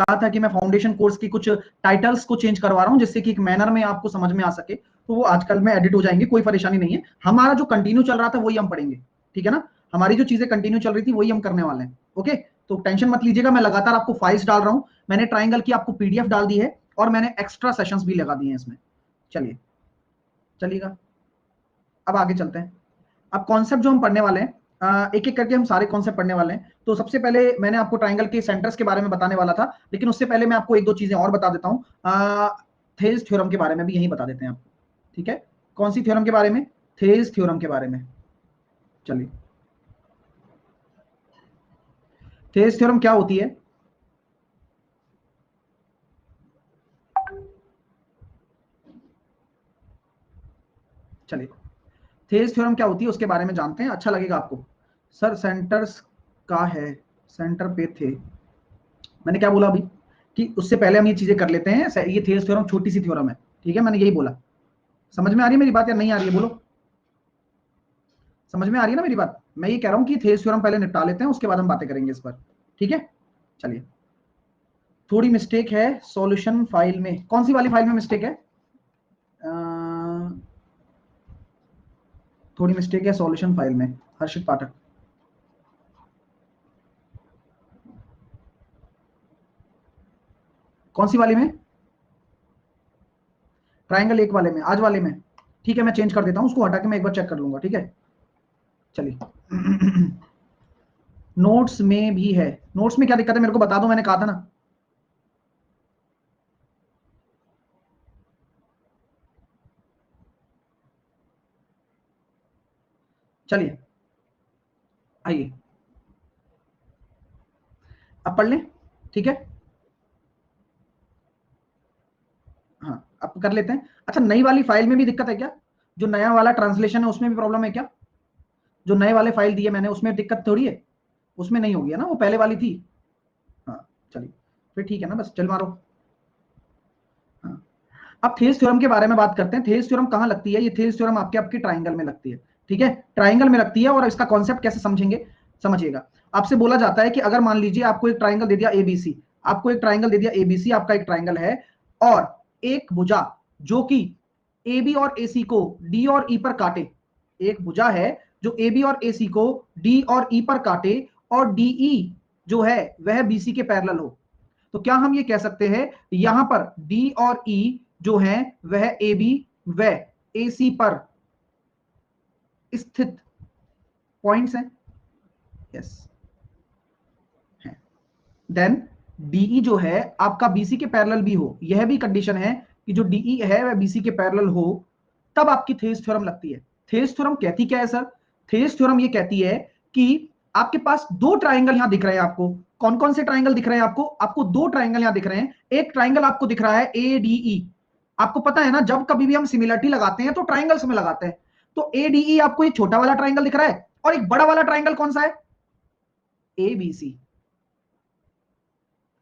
कहा था कि मैं फाउंडेशन कोर्स की कुछ टाइटल्स को चेंज करवा रहा हूं जिससे कि एक मैनर में आपको समझ में आ सके, तो वो आजकल में एडिट हो जाएंगे, कोई परेशानी नहीं है। हमारा जो कंटिन्यू चल रहा था वही हम पढ़ेंगे, ठीक है ना। हमारी जो चीजें कंटिन्यू चल रही थी वही हम करने वाले हैं, ओके। तो टेंशन मत लीजिएगा, मैं लगातार आपको फाइल्स डाल रहा हूं। मैंने ट्राइंगल की आपको पीडीएफ डाल दी है और मैंने एक्स्ट्रा सेशंस भी लगा दिए हैं इसमें। चलिए चलिएगा, अब आगे चलते हैं। अब कॉन्सेप्ट जो हम पढ़ने वाले हैं, एक एक करके हम सारे कॉन्सेप्ट पढ़ने वाले हैं। तो सबसे पहले मैंने आपको ट्राइंगल के सेंटर्स के बारे में बताने वाला था, लेकिन उससे पहले मैं आपको एक दो चीजें और बता देता हूं। थेल्स थ्योरम के बारे में भी यही बता देते हैं आपको, ठीक है। कौन सी थ्योरम के बारे में? थेल्स थ्योरम के बारे में। चलिए, थेल्स थ्योरम क्या होती है? चलिए, थेल्स थ्योरम क्या होती है उसके बारे में जानते हैं, अच्छा लगेगा आपको। सर सेंटर्स का है, सेंटर पे थे, मैंने क्या बोला अभी कि उससे पहले हम ये चीजें कर लेते हैं। ये थेल्स थ्योरम छोटी सी थ्योरम है, ठीक है, मैंने यही बोला। समझ में आ रही है मेरी बात या नहीं आ रही है? बोलो, समझ में आ रही है ना मेरी बात? मैं ये कह रहा हूं कि थेल्स थ्योरम पहले निपटा लेते हैं, उसके बाद हम बातें करेंगे इस पर, ठीक है। चलिए, थोड़ी मिस्टेक है सॉल्यूशन फाइल में। कौन सी वाली फाइल में मिस्टेक है? थोड़ी मिस्टेक है सॉल्यूशन फाइल में, हर्षित पाठक। कौन सी वाली में? ट्राइंगल एक वाले में, आज वाले में, ठीक है। मैं चेंज कर देता हूं, उसको हटा के मैं एक बार चेक कर लूंगा, ठीक है। चलिए नोट्स में भी है। नोट्स में क्या दिक्कत है मेरे को बता दो, मैंने कहा था ना। चलिए आइए, अब पढ़ लें, ठीक है। हाँ, अब कर लेते हैं। अच्छा, नई वाली फाइल में भी दिक्कत है क्या? जो नया वाला ट्रांसलेशन है उसमें भी प्रॉब्लम है क्या? जो नए वाले फाइल दिए मैंने उसमें दिक्कत थोड़ी है, उसमें नहीं होगी है ना, वो पहले वाली थी। हाँ चलिए, फिर ठीक है ना, बस चल मारो। हाँ, अब थेल्स थ्योरम के बारे में बात करते हैं। थेल्स थ्योरम कहाँ लगती है? ये थेल्स थ्योरम आपके आपकी ट्राइंगल में लगती है, ठीक है, ट्राइंगल में लगती है। और इसका कॉन्सेप्ट कैसे समझेंगे, समझिएगा। आपसे बोला जाता है कि अगर मान लीजिए आपको एक ट्राइंगल दे दिया एबीसी, आपको एक ट्राइंगल दे दिया एबीसी, आपका एक ट्राइंगल है, और एक भुजा जो कि ए बी और ए सी को डी और ई पर काटे, एक भुजा है जो ए बी और ए सी को डी और ई पर काटे, और डी ई जो है वह बी सी के पैरेलल हो, तो क्या हम ये कह सकते हैं यहां पर डी और ई जो है वह ए बी व ए सी पर स्थित पॉइंट्स हैं? यस है। देन डीई जो है आपका बीसी के पैरेलल भी हो, यह भी कंडीशन है कि जो डीई है वह बीसी के पैरेलल हो, तब आपकी थेल्स थ्योरम लगती है। थेल्स थ्योरम कहती क्या है सर? थेल्स थ्योरम ये कहती है कि आपके पास दो ट्राइंगल यहां दिख रहे हैं आपको। कौन कौन से ट्राइंगल दिख रहे हैं आपको? आपको दो ट्राइंगल यहां दिख रहे हैं। एक ट्राइंगल आपको दिख रहा है ए डी ई, आपको पता है ना, जब कभी भी हम सिमिलरिटी लगाते हैं तो ट्राइंगल्स में लगाते हैं। तो ए डी ई आपको एक छोटा वाला ट्राइंगल दिख रहा है, और एक बड़ा वाला ट्राइंगल कौन सा है? A B C.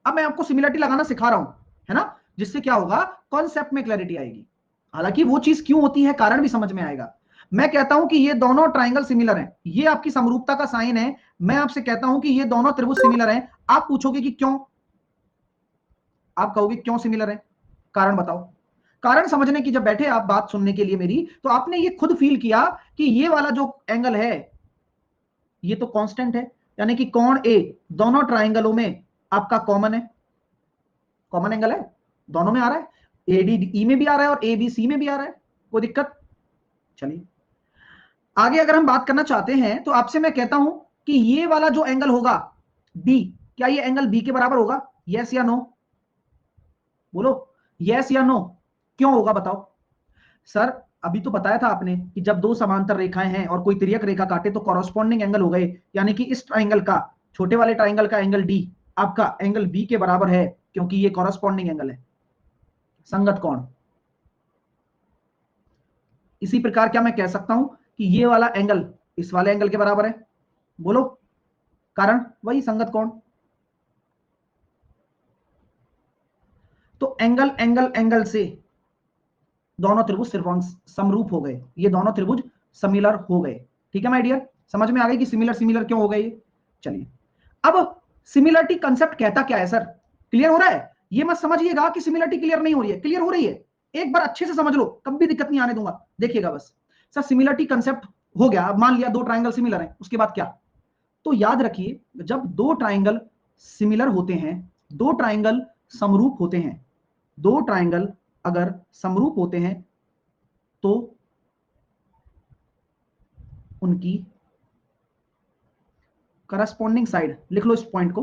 अब मैं आपको सिमिलरिटी लगाना सिखा रहा हूं, है ना, जिससे क्या होगा, कॉन्सेप्ट में क्लैरिटी आएगी। हालांकि वो चीज क्यों होती है कारण भी समझ में आएगा। मैं कहता हूं कि ये दोनों ट्राइंगल सिमिलर हैं, ये आपकी समरूपता का साइन है। मैं आपसे कहता हूं कि ये दोनों त्रिभुज सिमिलर हैं। आप पूछोगे कि क्यों, आप कहोगे क्यों सिमिलर है, कारण बताओ। कारण समझने की, जब बैठे आप बात सुनने के लिए मेरी, तो आपने ये खुद फील किया कि ये वाला जो एंगल है ये तो कांस्टेंट है, यानी कि कोण ए दोनों ट्राइंगलों में आपका कॉमन है, कॉमन एंगल है, दोनों में आ रहा है, एडीई में भी आ रहा है और एबीसी में भी आ रहा है, कोई दिक्कत? चलिए आगे अगर हम बात करना चाहते हैं तो आपसे मैं कहता हूं कि ये वाला जो एंगल होगा बी, क्या ये एंगल बी के बराबर होगा? यस या नो, बोलो, यस या नो। क्यों होगा बताओ? सर अभी तो बताया था आपने कि जब दो समांतर रेखाएं हैं और कोई तिर्यक रेखा काटे तो कॉरस्पॉन्डिंग एंगल हो गए, यानी कि इस ट्राइंगल का, छोटे वाले ट्राइंगल का एंगल डी आपका एंगल बी के बराबर है, क्योंकि ये कॉरस्पॉन्डिंग एंगल है, संगत कोण। इसी प्रकार क्या मैं कह सकता हूं कि ये वाला एंगल इस वाले एंगल के बराबर है? बोलो, कारण वही संगत कोण। तो एंगल एंगल एंगल से दोनों त्रिभुज समरूप हो गए, ये दोनों त्रिभुज सिमिलर हो गए, ठीक है माय डियर। समझ में आ गई कि सिमिलर सिमिलर क्यों हो गए? चलिए, अब सिमिलरिटी कंसेप्ट कहता क्या है सर? क्लियर हो रहा है? ये मत समझिएगा कि सिमिलरिटी क्लियर नहीं हो रही है, क्लियर हो रही है। एक बार अच्छे से समझ लो, कभी भी दिक्कत नहीं आने दूंगा, देखिएगा बस। सर सिमिलरिटी कंसेप्ट हो गया, अब मान लिया दो ट्राइंगल सिमिलर हैं, उसके बाद क्या? तो याद रखिए, जब दो ट्राइंगल सिमिलर होते हैं, दो ट्राइंगल समरूप होते हैं, दो ट्राइंगल अगर समरूप होते हैं तो उनकी करस्पॉन्डिंग साइड, लिख लो इस पॉइंट को,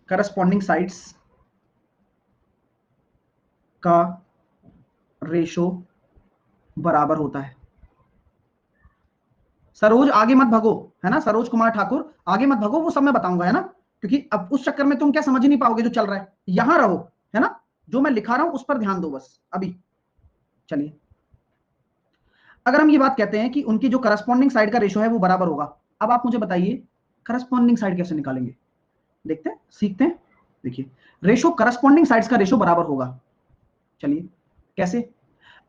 करस्पॉन्डिंग साइड्स का रेशो बराबर होता है। सरोज आगे मत भगो, है ना, सरोज कुमार ठाकुर आगे मत भगो, वो सब मैं बताऊंगा, है ना, क्योंकि अब उस चक्कर में तुम क्या समझ ही नहीं पाओगे जो चल रहा है, यहां रहो, है ना, जो मैं लिखा रहा हूं उस पर ध्यान दो बस अभी। चलिए, अगर हम ये बात कहते हैं कि उनकी जो करस्पॉन्डिंग साइड का रेशो है वो बराबर होगा, अब आप मुझे बताइए करस्पॉन्डिंग साइड कैसे निकालेंगे? देखते हैं, सीखते हैं। देखिए, रेशो करस्पॉन्डिंग साइड्स का रेशो बराबर होगा, चलिए कैसे,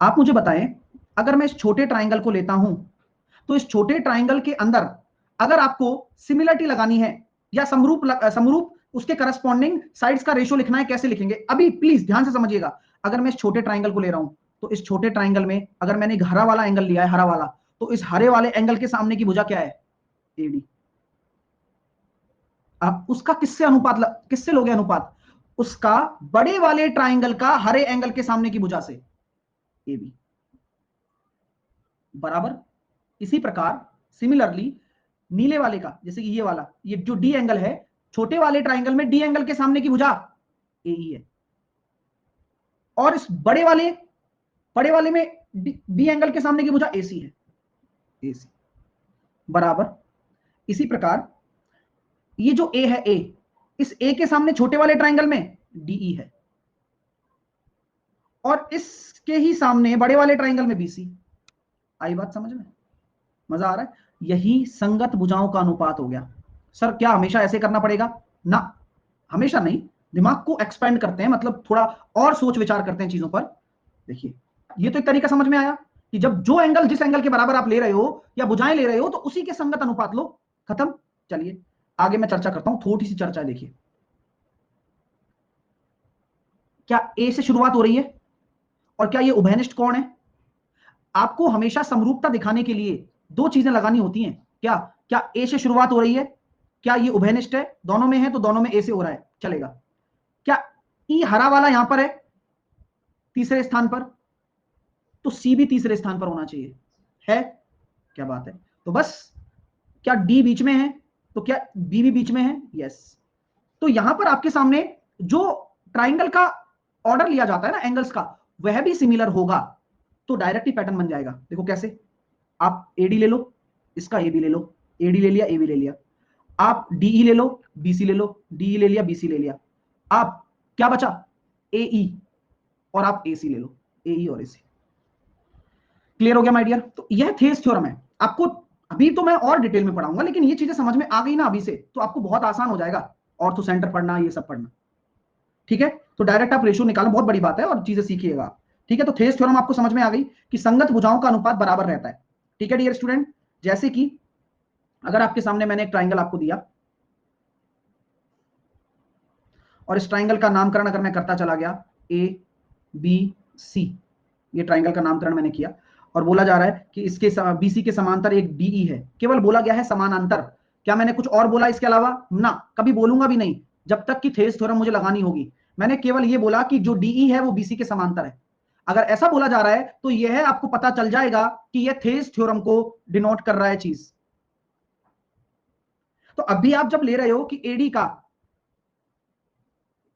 आप मुझे बताएं। अगर मैं इस छोटे ट्राइंगल को लेता हूं, तो इस छोटे ट्राइंगल के अंदर अगर आपको सिमिलरिटी लगानी है या समरूप उसके करस्पॉन्डिंग साइड्स का रेशो लिखना है, कैसे लिखेंगे? अभी प्लीज ध्यान से समझिएगा। अगर मैं इस छोटे ट्राइंगल को ले रहा हूं, तो इस छोटे ट्राइंगल में अगर मैंने एक हरा वाला एंगल लिया है, हरा वाला, तो इस हरे वाले एंगल के सामने की भुजा क्या है? एडी। आप उसका किससे अनुपात किससे लोगे अनुपात? उसका बड़े वाले ट्राइंगल का हरे एंगल के सामने की भुजा से, एबी, बराबर। इसी प्रकार सिमिलरली नीले वाले का, जैसे कि ये वाला, ये जो डी एंगल है, छोटे वाले ट्राइंगल में डी एंगल के सामने की भुजा एई है, और इस बड़े वाले में बी एंगल के सामने की भुजा एसी है, एसी, बराबर। इसी प्रकार ये जो ए है, ए, इस ए के सामने छोटे वाले ट्राइंगल में डीई है, और इसके ही सामने बड़े वाले ट्राइंगल में बीसी। आई बात समझ में? मजा आ रहा है? यही संगत भुजाओं का अनुपात हो गया। सर क्या हमेशा ऐसे करना पड़ेगा? ना, हमेशा नहीं, दिमाग को एक्सपेंड करते हैं, मतलब थोड़ा और सोच विचार करते हैं चीजों पर। देखिए, ये तो एक तरीका समझ में आया कि जब जो एंगल जिस एंगल के बराबर आप ले रहे हो या भुजाएं ले रहे हो, तो उसी के संगत अनुपात लो, खत्म। चलिए आगे मैं चर्चा करता हूं, थोड़ी सी चर्चा। देखिए, क्या ए से शुरुआत हो रही है, और क्या ये उभयनिष्ठ कोण है? आपको हमेशा समरूपता दिखाने के लिए दो चीजें लगानी होती हैं। क्या क्या ए से शुरुआत हो रही है? क्या ये उभयनिष्ठ है? दोनों में है तो दोनों में ए से हो रहा है, चलेगा। क्या ई हरा वाला यहां पर है तीसरे स्थान पर? तो सी भी तीसरे स्थान पर होना चाहिए, है? क्या बात है। तो बस, क्या डी बीच में है? तो क्या बी भी बीच में है? यस। तो यहां पर आपके सामने जो ट्राइंगल का ऑर्डर लिया जाता है ना एंगल्स का, वह भी सिमिलर होगा, तो डायरेक्ट ही पैटर्न बन जाएगा। देखो कैसे, आप एडी ले लो, इसका ए बी ले लो, एडी ले लिया, ए बी ले लिया, आप डीई ले लो, बीसी ले लो, डीई ले लिया, बीसी ले लिया, आप क्या बचा? एई, और आप एसी ले लो, एई और एसी। क्लियर हो गया माय डियर? तो यह थेस थ्योरम है। आपको अभी तो मैं और डिटेल में पढ़ाऊंगा, लेकिन ये चीजें समझ में आ गई ना अभी से, तो आपको बहुत आसान हो जाएगा ऑर्थो सेंटर पढ़ना, ये सब पढ़ना। ठीक है, तो डायरेक्ट आप रेशियो निकालना बहुत बड़ी बात है, और चीजें सीखिएगा। ठीक है, तो थेस थ्योरम आपको समझ में आ गई कि संगत भुजाओं का अनुपात बराबर रहता है। ठीक है डियर स्टूडेंट, जैसे कि अगर आपके सामने मैंने एक ट्राइंगल आपको दिया, और इस ट्राइंगल का नामकरण अगर मैं करता चला गया ए बी सी, ये ट्राइंगल का नामकरण मैंने किया, और बोला जा रहा है कि इसके बीसी के समांतर एक डीई है, केवल बोला गया है समानांतर। क्या मैंने कुछ और बोला इसके अलावा? ना, कभी बोलूंगा भी नहीं जब तक कि थेस थ्योरम मुझे लगानी होगी। मैंने केवल ये बोला कि जो डीई है वो बीसी के समांतर है। अगर ऐसा बोला जा रहा है तो यह आपको पता चल जाएगा कि यह थेस थ्योरम को डिनोट कर रहा है चीज। तो अभी आप जब ले रहे हो कि एडी का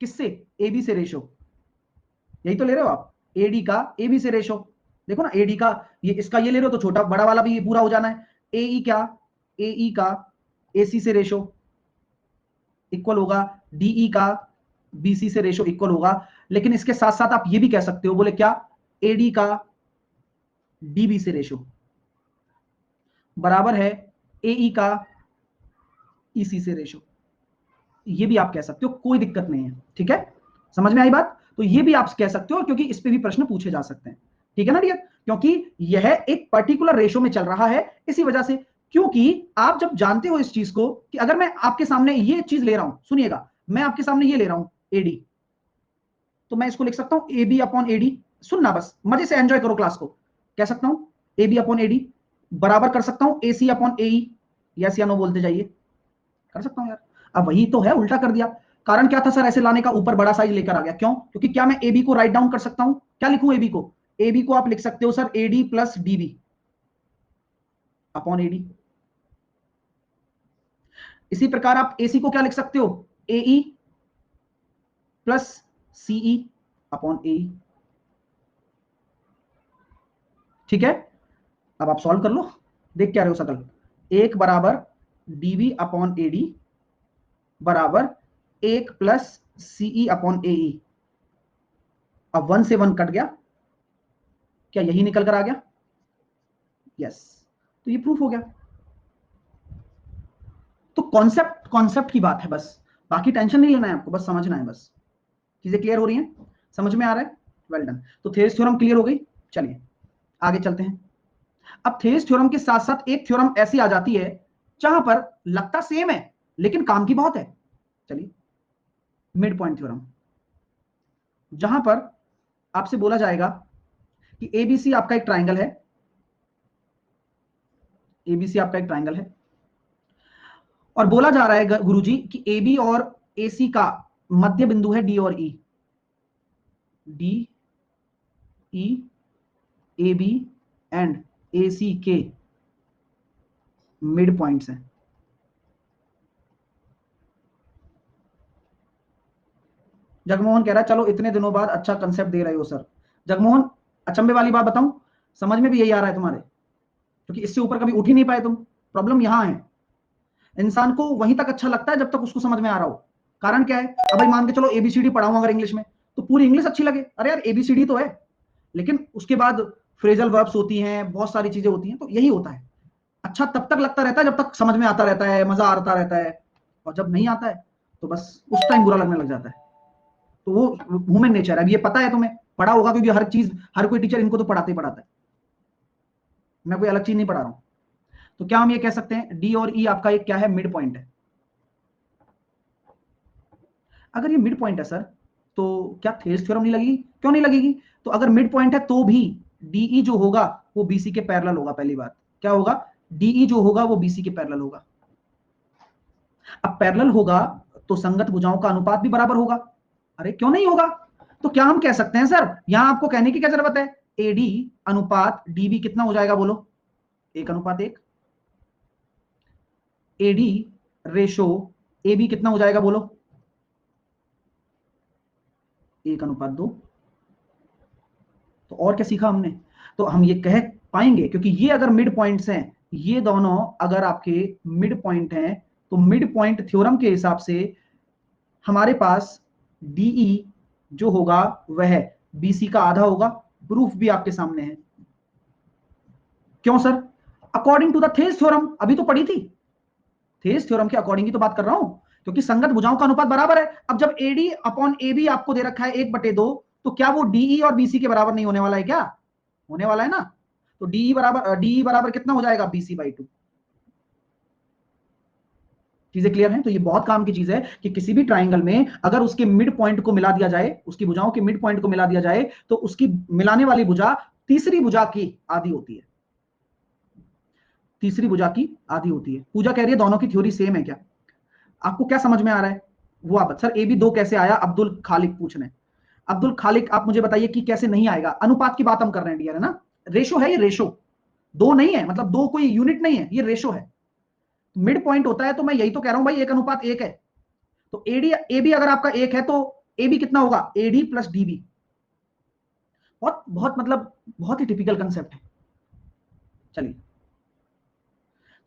किससे? एबी से रेशो, यही तो ले रहे हो आप, एडी का एबी से रेशो। देखो ना, एडी का ये, इसका ये ले रहे हो तो छोटा बड़ा वाला भी ये पूरा हो जाना है। एई क्या? एई का एसी से रेशो इक्वल होगा, डीई का बीसी से रेशो इक्वल होगा। लेकिन इसके साथ साथ आप ये भी कह सकते हो, बोले क्या? एडी का डीबी से रेशो बराबर है एई का ईसी से रेशो। ये भी आप कह सकते हो, कोई दिक्कत नहीं है। ठीक है, समझ में आई बात? तो ये भी आप कह सकते हो, क्योंकि इस पे भी प्रश्न पूछे जा सकते हैं। ठीक है ना डियर? क्योंकि यह एक पर्टिकुलर रेशो में चल रहा है, इसी वजह से क्योंकि आप जब जानते हो इस चीज को कि अगर मैं आपके सामने ये चीज ले रहा हूं, सुनिएगा, मैं आपके सामने ये ले रहा हूं एडी, तो मैं इसको लिख सकता हूं ए बी अपॉन एडी। सुनना, बस मजे से एंजॉय करो क्लास को। कह सकता हूं ए बी अपॉन एडी बराबर कर सकता हूं ए सी अपॉन ए ई। यस या नो बोलते जाइए। कर सकता हूं यार। अब वही तो है, उल्टा कर दिया। कारण क्या था सर ऐसे लाने का, ऊपर बड़ा साइज लेकर आ गया, क्यों? क्योंकि क्या मैं ए बी को राइट डाउन कर सकता हूं? क्या लिखूं ए बी को? ए बी को आप लिख सकते हो sir A D plus D B upon A D. इसी प्रकार आप ए सी को क्या लिख सकते हो? ए ई प्लस सीई अपॉन ए। ठीक है, अब आप सॉल्व कर लो। देख क्या रहे हो सकल, एक बराबर डीवी अपॉन एडी बराबर एक प्लस सीई अपॉन एई। अब 1 से 1 कट गया, क्या यही निकल कर आ गया? यस, तो ये प्रूफ हो गया। तो कॉन्सेप्ट कॉन्सेप्ट की बात है बस, बाकी टेंशन नहीं लेना है आपको, बस समझना है। बस चीजें क्लियर हो रही हैं, समझ में आ रहा है? Well done. तो थेरेस थ्योरम क्लियर हो गई। चलिए आगे चलते हैं। अब थेरेस थ्योरम के साथ साथ एक थ्योरम ऐसी आ जाती है जहां पर लगता सेम है लेकिन काम की बहुत है। चलिए, मिड पॉइंट थ्योरम, जहां पर आपसे बोला जाएगा कि एबीसी आपका एक ट्राइंगल है। एबीसी आपका एक ट्राइंगल है और बोला जा रहा है गुरुजी कि एबी और एसी का मध्य बिंदु है डी और ई। D E A B and A C के मिड पॉइंट्स हैं। जगमोहन कह रहा है चलो इतने दिनों बाद अच्छा कंसेप्ट दे रहे हो सर। जगमोहन, अचंभे वाली बात बताऊं, समझ में भी यही आ रहा है तुम्हारे, क्योंकि इससे ऊपर कभी उठ ही नहीं पाए तुम। प्रॉब्लम यहां है, इंसान को वहीं तक अच्छा लगता है जब तक उसको समझ में आ रहा हो। कारण क्या है? अब भाई मान के चलो एबीसीडी पढ़ाऊं अगर इंग्लिश में, तो पूरी इंग्लिश अच्छी लगे, अरे यार एबीसीडी तो है, लेकिन उसके बाद फ्रेजल वर्ब्स होती हैं, बहुत सारी चीजें होती हैं, तो यही होता है। अच्छा तब तक लगता रहता है जब तक समझ में आता रहता है, मजा आता रहता है, और जब नहीं आता है तो बस उस टाइम बुरा लगने लग जाता है। तो वो ह्यूमन नेचर है, अब ये पता है तुम्हें, पढ़ा होगा, क्योंकि हर चीज, हर कोई टीचर इनको तो पढ़ाते ही पढ़ाता है। मैं कोई अलग चीज नहीं पढ़ा रहा हूं। तो क्या हम ये कह सकते हैं डी और ई आपका एक क्या है? मिड पॉइंट है। अगर ये मिड पॉइंट है सर, तो क्या थेल्स थ्योरम नहीं लगेगी? क्यों नहीं लगेगी? तो अगर मिड पॉइंट है तो भी डीई जो होगा वो बीसी के पैरेलल होगा। पहली बात क्या होगा? डीई जो होगा वो बीसी के पैरेलल होगा। अब पैरेलल होगा तो संगत भुजाओं का अनुपात भी बराबर होगा। अरे क्यों नहीं होगा? तो क्या हम कह सकते हैं सर, यहां आपको कहने की क्या जरूरत है, एडी अनुपात डीबी कितना हो जाएगा बोलो? 1:1। एडी रेशो एबी कितना हो जाएगा बोलो? 1:2। तो और क्या सीखा हमने? तो हम ये कह पाएंगे, क्योंकि ये अगर मिड पॉइंट्स हैं, ये दोनों अगर आपके मिड पॉइंट हैं, तो मिड पॉइंट थ्योरम के हिसाब से हमारे पास डीई जो होगा वह बीसी का आधा होगा। प्रूफ भी आपके सामने है। क्यों sir? According to the Thales theorem, अभी तो पढ़ी थी, थेल्स थ्योरम के अकॉर्डिंग ही तो बात कर रहा हूं, क्योंकि संगत भुजाओं का अनुपात बराबर है। अब जब एडी अपॉन ए बी आपको दे रखा है 1/2, तो क्या वो डीई और बीसी के बराबर नहीं होने वाला है? क्या होने वाला है ना? तो डीई बराबर कितना हो जाएगा? BC/2। चीजें क्लियर हैं? तो ये बहुत काम की चीज है कि किसी भी ट्राइंगल में अगर उसके मिड पॉइंट को मिला दिया जाए, उसकी भुजाओं के मिड पॉइंट को मिला दिया जाए, तो उसकी मिलाने वाली भुजा तीसरी भुजा की आधी होती है। तीसरी भुजा की आधी होती है। पूजा कह रही है दोनों की थ्योरी सेम है क्या? आपको क्या समझ में आ रहा है वो आप सर? ए बी 2 कैसे आया? अब्दुल खालिक पूछ रहे हैं। अब्दुल खालिक आप मुझे बताइए कि कैसे नहीं आएगा? अनुपात की बात हम कर रहे हैं डियर, है ना? रेशो है ये, रेशो दो नहीं है, मतलब दो कोई यूनिट नहीं है, ये रेशो है। मिड पॉइंट होता है, तो मैं यही तो कह रहा हूं भाई 1:1 है। तो एडी ए बी अगर आपका 1 है तो ए बी कितना होगा? AD plus DB. बहुत बहुत मतलब बहुत ही टिपिकल कंसेप्ट है। चलिए,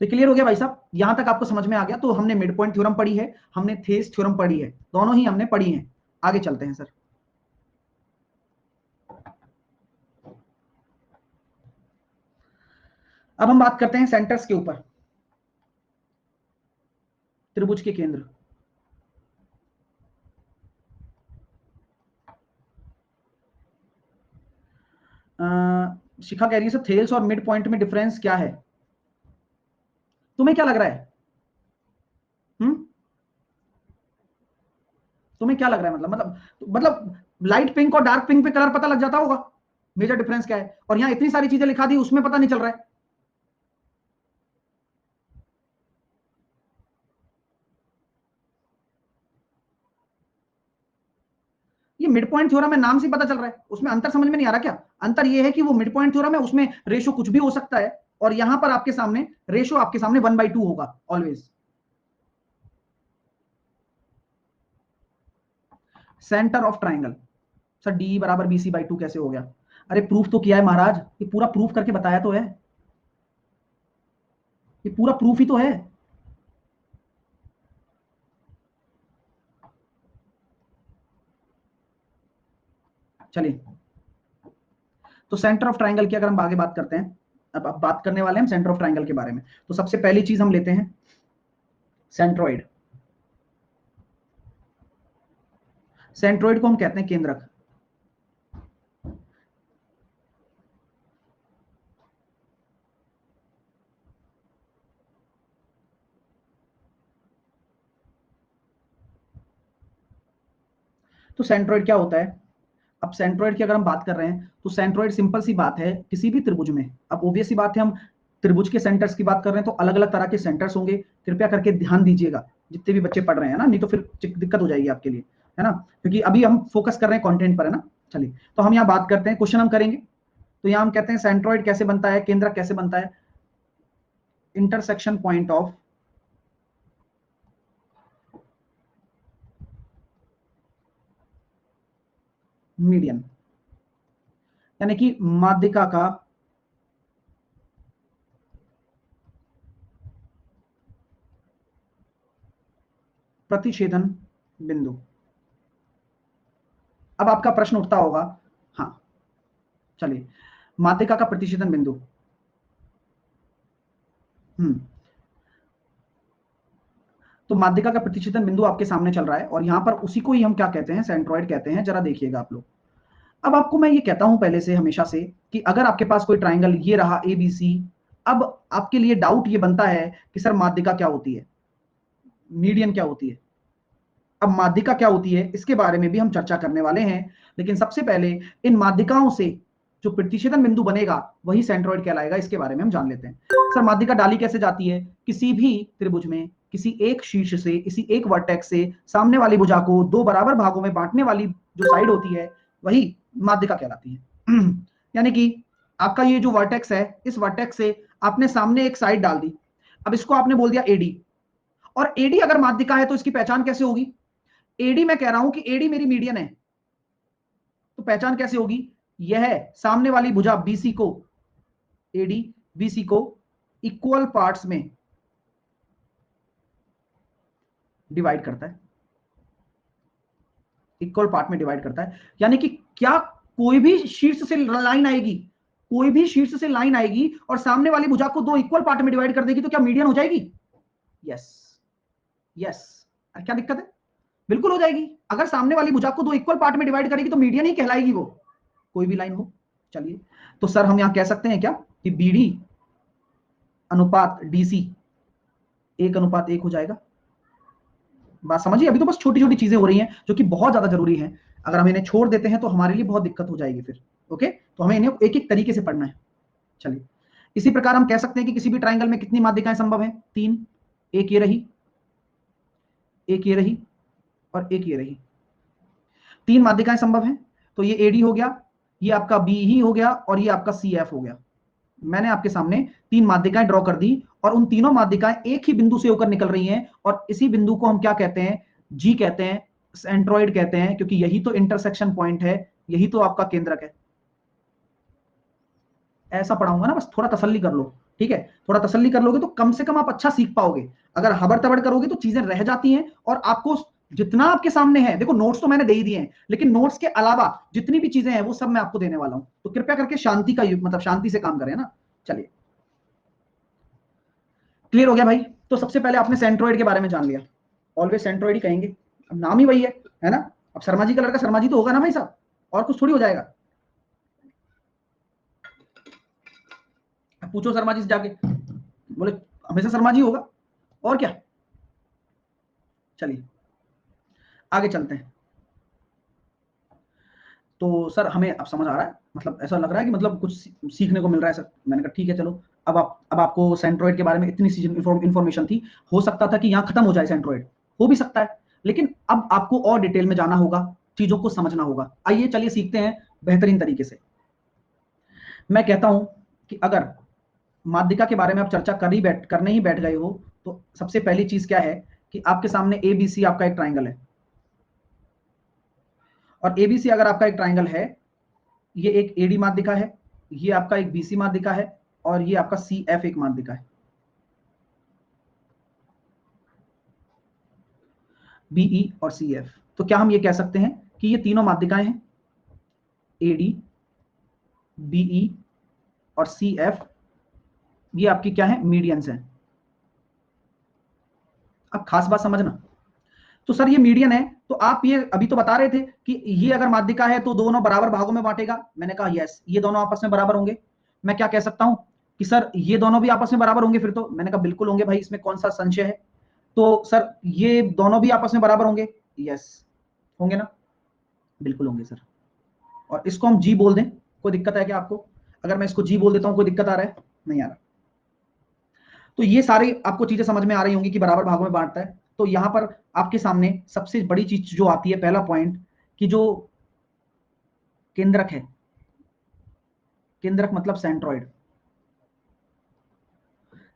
तो क्लियर हो गया भाई साहब? यहां तक आपको समझ में आ गया? तो हमने मिड पॉइंट थ्योरम पढ़ी है, हमने थेस थ्योरम पढ़ी है, दोनों ही हमने पढ़ी है। आगे चलते हैं सर। अब हम बात करते हैं सेंटर्स के ऊपर, त्रिभुज के केंद्र। शिखा कह रही है सर थेल्स और मिड पॉइंट में डिफरेंस क्या है? तुम्हें क्या लग रहा है? तुम्हें क्या लग रहा है? मतलब लाइट पिंक और डार्क पिंक पे कलर पता लग जाता होगा, मेजर डिफरेंस क्या है, और यहां इतनी सारी चीजें लिखा दी उसमें पता नहीं चल रहा है। ये मिड पॉइंट थ्योरम है, नाम से पता चल रहा है, उसमें अंतर समझ में नहीं आ रहा क्या? अंतर ये है कि वो मिड पॉइंट थ्योरम है, उसमें रेशो कुछ भी हो सकता है, और यहां पर आपके सामने रेशो आपके सामने 1/2 होगा always. Centre of triangle, sir D बराबर BC/2 कैसे हो गया? अरे प्रूफ तो किया है महाराज, ये पूरा प्रूफ करके बताया तो है, ये पूरा प्रूफ ही तो है। चलिए, तो सेंटर ऑफ ट्राइंगल की अगर हम आगे बात करते हैं, अब बात करने वाले हैं हम सेंटर ऑफ ट्राइंगल के बारे में। तो सबसे पहली चीज हम लेते हैं सेंट्रोइड। सेंट्रोइड को हम कहते हैं केंद्रक। तो सेंट्रोइड क्या होता है? अब सेंट्रोइड की अगर हम बात कर रहे हैं तो सेंट्रोइड सिंपल सी बात है, किसी भी त्रिभुज में, अब ऑब्वियस सी बात है हम त्रिभुज के सेंटर्स की बात कर रहे हैं तो अलग अलग तरह के सेंटर्स होंगे, कृपया करके ध्यान दीजिएगा जितने भी बच्चे पढ़ रहे हैं ना, नहीं तो फिर दिक्कत हो जाएगी आपके लिए, है ना, क्योंकि अभी हम फोकस कर रहे हैं कंटेंट पर, है ना। चलिए, तो हम यहाँ बात करते हैं, क्वेश्चन हम करेंगे। तो यहाँ हम कहते हैं सेंट्रोइड कैसे बनता है, केंद्रक कैसे बनता है? इंटरसेक्शन पॉइंट ऑफ मीडियन, यानी कि माध्यिका का प्रतिच्छेदन बिंदु। अब आपका प्रश्न उठता होगा, हाँ चलिए, माध्यिका का प्रतिच्छेदन बिंदु, तो माध्यिका का प्रतिच्छेदन बिंदु आपके सामने चल रहा है, और यहां पर उसी को ही हम क्या कहते हैं? सेंट्रोइड कहते हैं। जरा देखिएगा आप लोग। अब आपको मैं ये कहता हूं पहले से, हमेशा से, कि अगर आपके पास कोई ट्राइंगल ये रहा ABC, अब आपके लिए डाउट ये बनता है कि सर माध्यिका क्या होती है, मीडियन क्या होती है? अब माध्यिका क्या होती है इसके बारे में भी हम चर्चा करने वाले हैं, लेकिन सबसे पहले इन माध्यिकाओं से जो प्रतिच्छेदन बिंदु बनेगा वही सेंट्रोइड कहलाएगा, इसके बारे में हम जान लेते हैं। सर माध्यिका डाली कैसे जाती है? किसी भी त्रिभुज में किसी एक शीर्ष से, किसी एक वर्टेक्स से सामने वाली भुजा को दो बराबर भागों में बांटने वाली जो साइड होती है वही माध्यिका कहलाती है। यानी कि आपका ये जो वर्टेक्स है, इस वर्टेक्स से आपने सामने एक साइड डाल दी, अब इसको आपने बोल दिया AD, और AD अगर माध्यिका है तो इसकी पहचान कैसे होगी? एडी, मैं कह रहा हूं कि एडी मेरी मीडियन है, तो पहचान कैसे होगी? यह सामने वाली भुजा BC को, एडी BC को इक्वल पार्ट्स में डिवाइड करता है, इक्वल पार्ट में डिवाइड करता है। यानी कि क्या कोई भी शीर्ष से लाइन आएगी, कोई भी शीर्ष से लाइन आएगी और सामने वाली भुजा को दो इक्वल पार्ट में डिवाइड कर देगी, तो क्या मीडियन हो जाएगी? Yes, yes. क्या दिक्कत है? बिल्कुल हो जाएगी। अगर सामने वाली भुजा को दो इक्वल पार्ट में डिवाइड करेगी तो मीडियन ही कहलाएगी वो, कोई भी लाइन हो। चलिए, तो सर हम यहां कह सकते हैं क्या कि BD अनुपात DC 1:1 हो जाएगा? बात समझिए, अभी तो बस छोटी छोटी चीजें हो रही हैं जो कि बहुत ज्यादा जरूरी हैं, अगर हम इन्हें छोड़ देते हैं तो हमारे लिए बहुत दिक्कत हो जाएगी फिर। ओके, तो हमें इन्हें एक एक तरीके से पढ़ना है। चलिए, इसी प्रकार हम कह सकते हैं कि किसी भी ट्राइंगल में कितनी माध्यिकाएं संभव हैं? 3। एक ये रही, एक ये रही, और एक ये रही, 3 माध्यिकाएं संभव हैं। तो ये AD हो गया, ये आपका BE हो गया, और ये आपका CF हो गया। मैंने आपके सामने 3 माध्यिकाएं ड्रॉ कर दी, और उन तीनों माध्यिकाएं एक ही बिंदु से होकर निकल रही हैं, और इसी बिंदु को हम क्या कहते हैं? G कहते हैं, सेंट्रोइड कहते हैं, क्योंकि यही तो इंटरसेक्शन पॉइंट है, यही तो आपका केंद्रक है। ऐसा पढ़ाऊंगा ना, बस थोड़ा तसल्ली कर लो, ठीक है? थोड़ा तसल्ली कर लोगे तो कम से कम आप अच्छा सीख पाओगे। अगर हबड़ तबड़ करोगे तो चीजें रह जाती हैं, और आपको जितना आपके सामने है, देखो नोट्स तो मैंने दे ही दिए हैं, लेकिन नोट्स के अलावा जितनी भी चीजें हैं वो सब मैं आपको देने वाला हूं, तो कृपया करके शांति का मतलब शांति से काम करें ना। चलिए, क्लियर हो गया भाई? तो सबसे पहले आपने सेंट्रोइड के बारे में जान लिया, ऑलवेज सेंट्रोइड ही कहेंगे, अब नाम ही वही है ना। अब शर्मा जी का लड़का शर्मा जी तो होगा ना भाई साहब, और कुछ थोड़ी हो जाएगा। अब पूछो शर्मा जी से जाके, बोले हमेशा शर्मा जी होगा, और क्या। चलिए आगे चलते हैं। तो सर हमें अब समझ आ रहा है, मतलब ऐसा लग रहा है कि मतलब कुछ सीखने को मिल रहा है सर। मैंने कहा ठीक है चलो, अब आपको सेंट्रोइड के बारे में इतनी सी इंफॉर्मेशन थी, हो सकता था कि यहाँ खत्म हो जाए सेंट्रोइड, हो भी सकता है, लेकिन अब आपको और डिटेल में जाना होगा, चीजों को समझना होगा। आइए चलिए सीखते हैं बेहतरीन तरीके से। मैं कहता हूं कि अगर माध्यिका के बारे में आप चर्चा करने ही बैठ गए हो, तो सबसे पहली चीज क्या है कि आपके सामने एबीसी आपका एक ट्राइंगल है, और एबीसी अगर आपका एक ट्राइंगल है, ये एक एडी माध्यिका है, ये आपका एक बीसी माध्यिका है, और ये आपका सी एफ एक माध्यिका है, बीई और सी एफ। तो क्या हम ये कह सकते हैं कि ये तीनों माध्यिकाएं हैं, एडी, बीई और सी एफ, ये आपकी क्या है, मीडियंस हैं। अब खास बात समझना, तो सर ये मीडियन है, तो आप ये अभी तो बता रहे थे कि ये अगर माध्यिका है तो दोनों बराबर भागों में बांटेगा। मैंने कहा यस, ये दोनों आपस में बराबर होंगे। मैं क्या कह सकता हूं कि सर ये दोनों भी आपस में बराबर होंगे फिर तो। मैंने कहा बिल्कुल होंगे भाई, इसमें कौन सा संशय है। तो सर ये दोनों भी आपस में बराबर होंगे, यस होंगे ना, बिल्कुल होंगे सर। और इसको हम जी बोल दें, कोई दिक्कत है क्या आपको? अगर मैं इसको जी बोल देता हूं, कोई दिक्कत आ रहा है? नहीं आ रहा। तो ये सारी आपको चीजें समझ में आ रही होंगी कि बराबर भागों में बांटता है। तो यहां पर आपके सामने सबसे बड़ी चीज जो आती है, पहला पॉइंट, कि जो केंद्रक है, केंद्रक मतलब सेंट्रॉइड,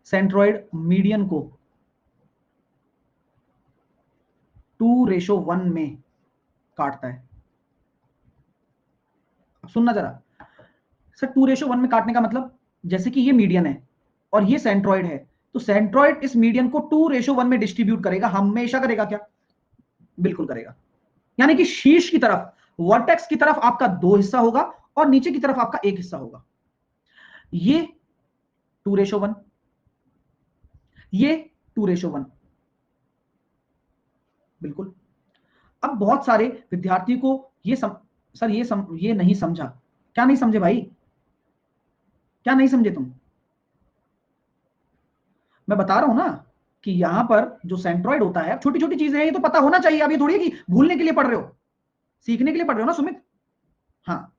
सेंट्रॉइड मीडियन को 2:1 में काटता है। अब सुनना जरा सर, 2:1 में काटने का मतलब, जैसे कि ये मीडियन है और ये सेंट्रॉइड है, तो सेंट्रॉइड इस मीडियन को 2:1 में डिस्ट्रीब्यूट करेगा, हमेशा करेगा क्या? बिल्कुल करेगा। यानी कि शीर्ष की तरफ, वर्टेक्स की तरफ आपका 2 हिस्सा होगा और नीचे की तरफ आपका 1 हिस्सा होगा। ये 2:1, ये 2:1, बिल्कुल। अब बहुत सारे विद्यार्थियों को सर ये नहीं समझा। क्या नहीं समझे भाई? क्या नहीं समझे तुम? मैं बता रहा हूं ना कि यहां पर जो सेंट्रॉइड होता है, छोटी छोटी चीजें हैं, ये तो पता होना चाहिए। अब ये थोड़ी है कि भूलने के लिए पढ़ रहे हो, सीखने के लिए पढ़ रहे हो ना सुमित। हाँ,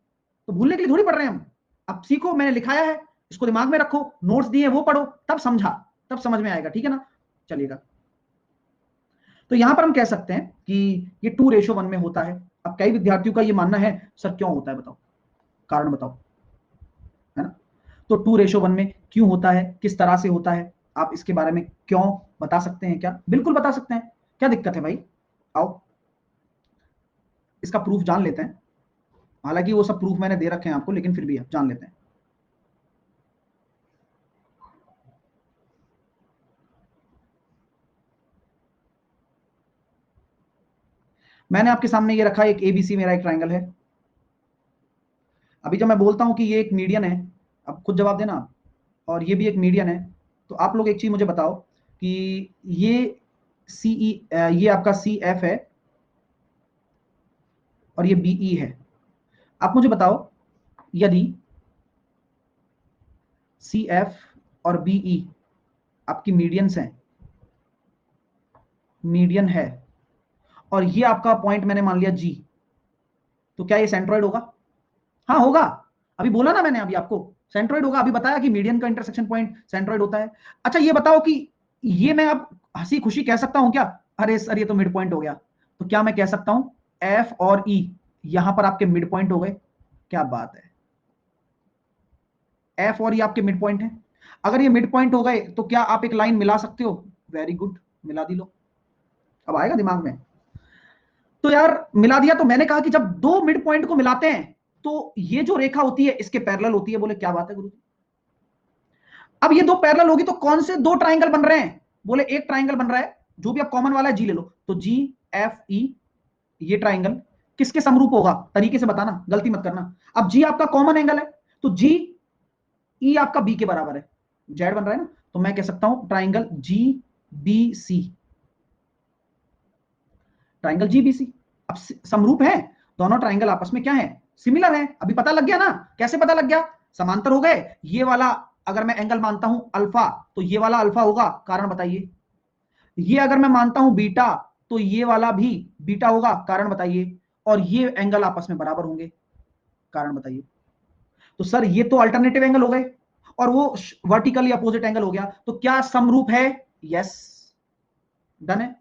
तो भूलने के लिए थोड़ी पढ़ रहे हैं हम। अब सीखो, मैंने लिखाया है, इसको दिमाग में रखो, नोट्स दिए वो पढ़ो, तब समझा, तब समझ में आएगा, ठीक है ना? चलिएगा। तो यहां पर हम कह सकते हैं कि ये 2:1 में होता है। अब कई विद्यार्थियों का ये मानना है सर क्यों होता है, बताओ, कारण बताओ, है ना? तो 2:1 में क्यों होता है, किस तरह से होता है, आप इसके बारे में क्यों बता सकते हैं क्या? बिल्कुल बता सकते हैं, क्या दिक्कत है भाई? आओ इसका प्रूफ जान लेते हैं। हालांकि वो सब प्रूफ मैंने दे रखे हैं आपको, लेकिन फिर भी आप जान लेते हैं। मैंने आपके सामने ये रखा है, एक एबीसी मेरा एक ट्राइंगल है। अभी जब मैं बोलता हूं कि ये एक मीडियन है, अब खुद जवाब देना आप, और ये भी एक मीडियन है, तो आप लोग एक चीज मुझे बताओ कि ये सीई, ये आपका सी एफ है और ये बीई है। आप मुझे बताओ, यदि सी एफ और बीई आपकी मीडियंस हैं, मीडियन है, और ये आपका पॉइंट मैंने मान लिया जी, तो क्या ये सेंट्रॉइड होगा? हाँ होगा। अभी बोला ना मैंने अभी आपको, सेंट्रॉइड होगा। अभी बताया कि मीडियन का इंटरसेक्शन पॉइंट सेंट्रॉइड होता है। अच्छा ये बताओ कि ये मैं अब हंसी खुशी कह सकता हूं क्या, अरे सर ये तो मिड पॉइंट हो गया, तो क्या मैं कह सकता हूं एफ और ई यहां पर आपके मिड पॉइंट हो गए? क्या बात है, एफ और ई आपके मिड पॉइंट है। अगर ये मिड पॉइंट हो गए तो क्या आप एक लाइन मिला सकते हो? वेरी गुड, मिला दी लो। अब आएगा दिमाग में। तो यार मिला दिया, तो मैंने कहा कि जब दो मिड पॉइंट को मिलाते हैं तो ये जो रेखा होती है इसके पैरेलल होती है। बोले क्या बात है गुरु। अब ये दो पैरेलल होगी तो कौन से दो ट्राइंगल बन रहे हैं? बोले एक ट्राइंगल बन रहा है, जो भी आप कॉमन वाला है जी ले लो, तो जी एफ ई, ये ट्राइंगल किसके समरूप होगा? तरीके से बताना, गलती मत करना। अब जी आपका कॉमन एंगल है, तो जी ई आपका बी के बराबर है, जेड बन रहा है ना, तो मैं कह सकता हूं triangle G B C, triangle GBC. अब समरूप है, दोनों ट्राइंगल आपस में क्या है, सिमिलर है। अभी पता लग गया ना, कैसे पता लग गया? समांतर हो गए, ये वाला अगर मैं एंगल मानता हूं अल्फा तो ये वाला अल्फा होगा, कारण बताइए। ये अगर मैं मानता हूं बीटा तो ये वाला भी बीटा होगा, कारण बताइए। और ये एंगल आपस में बराबर होंगे, कारण बताइए। तो सर ये तो अल्टरनेटिव एंगल हो गए और वो वर्टिकली अपोजिट एंगल हो गया, तो क्या समरूप है? यस, डन है।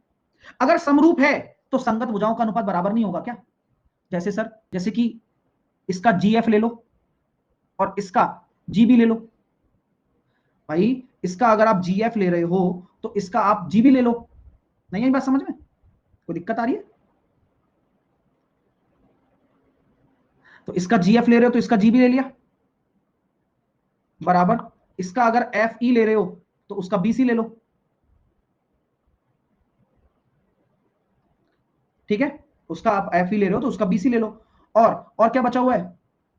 अगर समरूप है तो संगत भुजाओं का अनुपात बराबर नहीं होगा क्या? जैसे सर, जैसे कि इसका जीएफ ले लो और इसका जीबी ले लो। भाई इसका अगर आप जीएफ ले रहे हो तो इसका आप जीबी ले लो। नहीं आई बात समझ में? कोई दिक्कत आ रही है? तो इसका जीएफ ले रहे हो तो इसका जीबी ले लिया, बराबर। इसका अगर एफ ई ले रहे हो तो उसका बीसी ले लो, ठीक है। उसका आप एफ ई ले रहे हो तो उसका बीसी ले लो। और क्या बचा हुआ है?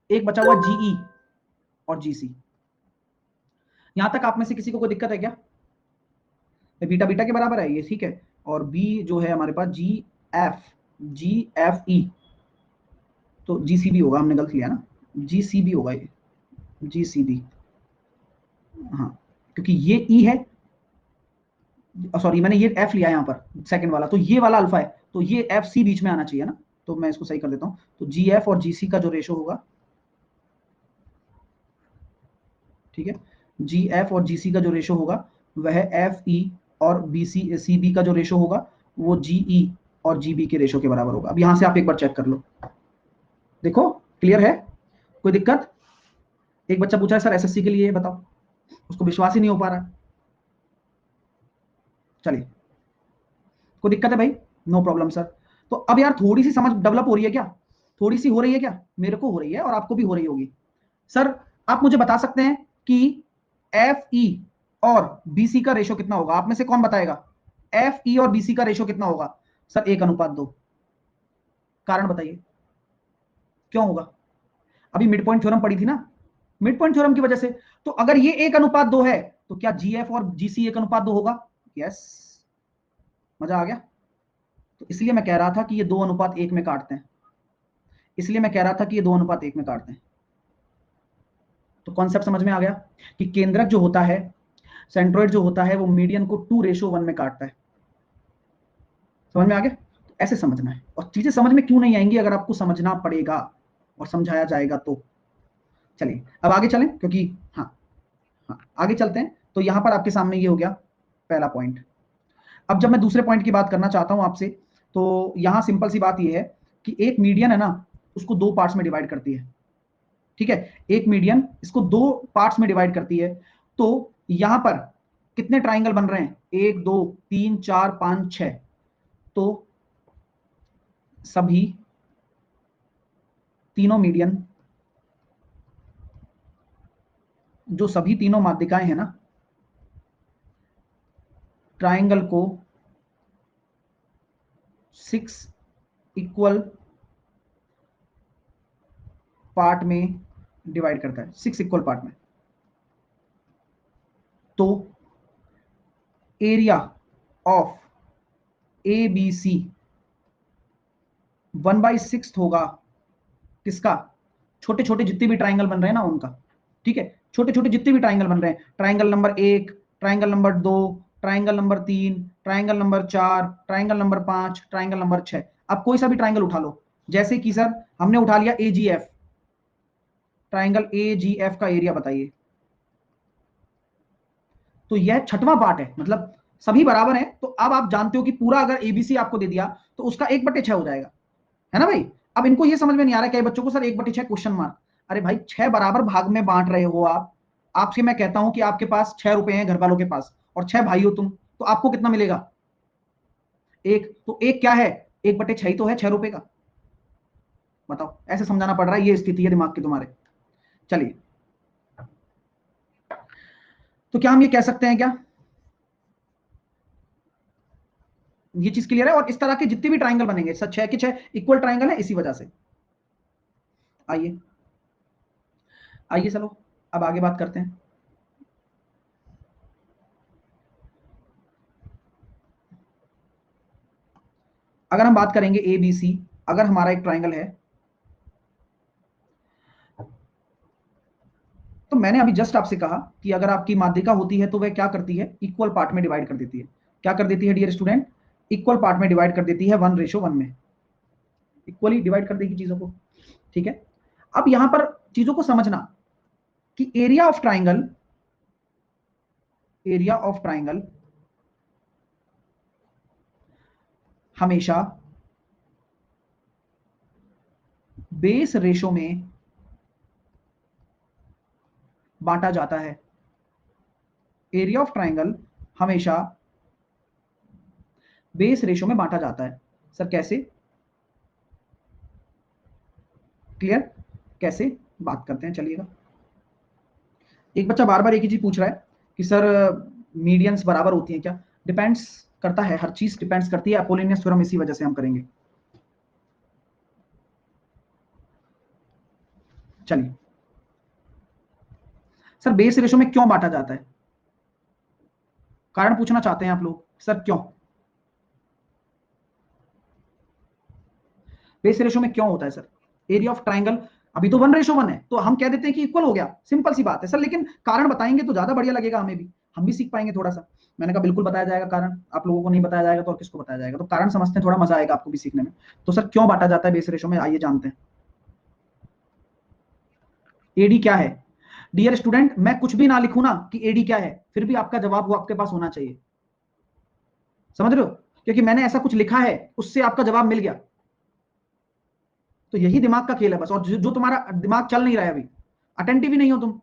एक बचा हुआ जीई और जीसी। यहां तक आप में से किसी को कोई दिक्कत है क्या? बीटा बीटा के बराबर है ये, ठीक है। और बी जो है हमारे पास जी एफ ई, तो जीसीबी होगा, हमने गलत लिया ना, जीसीबी होगा ये, जीसीबी। हाँ, क्योंकि ये ई है, सॉरी मैंने ये एफ लिया यहां पर सेकंड वाला, तो ये वाला अल्फा है, तो ये एफ सी बीच में आना चाहिए ना। तो मैं इसको सही कर देता हूं। तो जी एफ और जीसी का जो रेशो होगा, ठीक है, जी एफ और जीसी का जो रेशो होगा वह एफ ई और बी सी सी बी का जो रेशो होगा वो जी ई और जी बी के रेशो के बराबर होगा। अब यहां से आप एक बार चेक कर लो, देखो क्लियर है? कोई दिक्कत? एक बच्चा पूछा है सर एसएससी के लिए बताओ, उसको विश्वास ही नहीं हो पा रहा है। चलिए, कोई दिक्कत है भाई? No problem sir. तो अब यार थोड़ी सी समझ डेवलप हो रही है क्या? थोड़ी सी हो रही है क्या? मेरे को हो रही है और आपको भी हो रही होगी। सर आप मुझे बता सकते हैं कि एफ ई और बीसी का रेशो कितना होगा? आप में से कौन बताएगा? एफ ई और बीसी का रेशो कितना होगा? सर 1:2। कारण बताइए क्यों होगा? अभी मिड पॉइंट थ्योरम पड़ी थी ना, मिड पॉइंट थ्योरम की वजह से। तो अगर ये 1:2 है तो क्या जीएफ और जीसी 1:2 होगा? यस, मजा आ गया। तो इसलिए मैं कह रहा था कि ये 2:1 में काटते हैं, इसलिए मैं कह रहा था कि ये 2:1 में काटते हैं। तो कॉन्सेप्ट समझ में आ गया कि केंद्रक जो होता है, सेंट्रोइड जो होता है, वो मीडियन को 2:1 में काटता है। समझ में आ गया? तो ऐसे समझना है, और चीजें समझ में क्यों नहीं आएंगी अगर आपको समझना पड़ेगा और समझाया जाएगा तो। चलिए अब आगे चलें, क्योंकि हाँ, हाँ आगे चलते हैं। तो यहां पर आपके सामने ये हो गया पहला पॉइंट। अब जब मैं दूसरे पॉइंट की बात करना चाहता हूं आपसे, तो यहां सिंपल सी बात ये है कि एक मीडियन है ना, उसको दो पार्ट्स में डिवाइड करती है, ठीक है। एक मीडियन इसको दो पार्ट्स में डिवाइड करती है। तो यहां पर कितने ट्राइंगल बन रहे हैं? 1 2 3 4 5 6। तो सभी तीनों मीडियन, जो सभी तीनों माध्यिकाएं हैं ना, ट्राइंगल को 6 इक्वल पार्ट में डिवाइड करता है, 6 इक्वल पार्ट में। तो area of A B C 1/6 होगा किसका? छोटे छोटे जितने भी ट्राइंगल बन रहे हैं ना उनका, ठीक है। छोटे छोटे जितने भी ट्राइंगल बन रहे हैं, triangle number 1, triangle number 2, triangle number 3, triangle number 4, triangle number 5, triangle number 6। अब कोई सा भी ट्राइंगल उठा लो, जैसे कि सर हमने उठा लिया A G F, triangle A G F का एरिया बताइए। तो यह छठवां पार्ट है, मतलब सभी बराबर हैं। तो अब आप जानते हो कि पूरा अगर एबीसी आपको दे दिया तो उसका 1/6 हो जाएगा, है ना भाई? अब इनको ये समझ में नहीं आ रहा है कई बच्चों को, सर 1/6 क्वेश्चन मार्क। अरे भाई 6 बराबर भाग में बांट रहे हो आप। आपसे मैं कहता हूं कि आपके पास 6 रुपए हैं घर वालों के पास, और 6 भाई हो तुम, तो आपको कितना मिलेगा? एक। तो एक क्या है? 1/6 ही तो है 6 रुपए का। बताओ, ऐसे समझाना पड़ रहा है, ये स्थिति है दिमाग की तुम्हारे। चलिए, तो क्या हम ये कह सकते हैं क्या, ये चीज क्लियर है? और इस तरह के जितने भी ट्राइंगल बनेंगे सर 6 के 6 इक्वल ट्राइंगल है इसी वजह से। आइए, आइए चलो अब आगे बात करते हैं। अगर हम बात करेंगे ए बी सी, अगर हमारा एक ट्राइंगल है, तो तो मैंने अभी जस्ट आपसे कहा कि अगर आपकी माध्यिका होती है तो वह क्या करती है, इक्वल पार्ट में डिवाइड कर देती है। क्या कर देती है डियर स्टूडेंट, इक्वल पार्ट में डिवाइड कर देती है, 1:1 में इक्वली डिवाइड कर देगी चीजों को। ठीक है, अब यहां पर चीजों को समझना कि एरिया ऑफ ट्राइंगल हमेशा बेस रेशो में बांटा जाता है। एरिया ऑफ ट्राइंगल हमेशा बेस रेशो में बांटा जाता है। सर कैसे, क्लियर, कैसे बात करते हैं, चलिएगा। एक बच्चा बार बार एक ही चीज पूछ रहा है कि सर मीडियंस बराबर होती हैं क्या। डिपेंड्स करता है, हर चीज डिपेंड्स करती है। अपोलोनियस थ्योरम इसी वजह से हम करेंगे। चलिए, सर बेस रेशो में क्यों बांटा जाता है, कारण पूछना चाहते हैं आप लोग, सर क्यों बेस रेशो में क्यों होता है सर। एरिया ऑफ ट्राइंगल अभी तो 1:1 है, तो हम कह देते हैं कि इक्वल हो गया, सिंपल सी बात है सर। लेकिन कारण बताएंगे तो ज्यादा बढ़िया लगेगा, हमें भी, हम भी सीख पाएंगे थोड़ा सा। मैंने कहा बिल्कुल बताया जाएगा कारण, आप लोगों को नहीं बताया जाएगा तो और किसको बताया जाएगा। तो कारण समझते हैं, थोड़ा मजा आएगा आपको भी सीखने में। तो सर क्यों बांटा जाता है बेस रेशो में, आइए जानते हैं। एडी क्या है डियर स्टूडेंट, मैं कुछ भी ना लिखूं ना कि एडी क्या है, फिर भी आपका जवाब वो आपके पास होना चाहिए। समझ रहे हो, क्योंकि मैंने ऐसा कुछ लिखा है उससे आपका जवाब मिल गया। तो यही दिमाग का खेल है बस। और जो तुम्हारा दिमाग चल नहीं रहा है अभी, अटेंटिव ही नहीं हो तुम।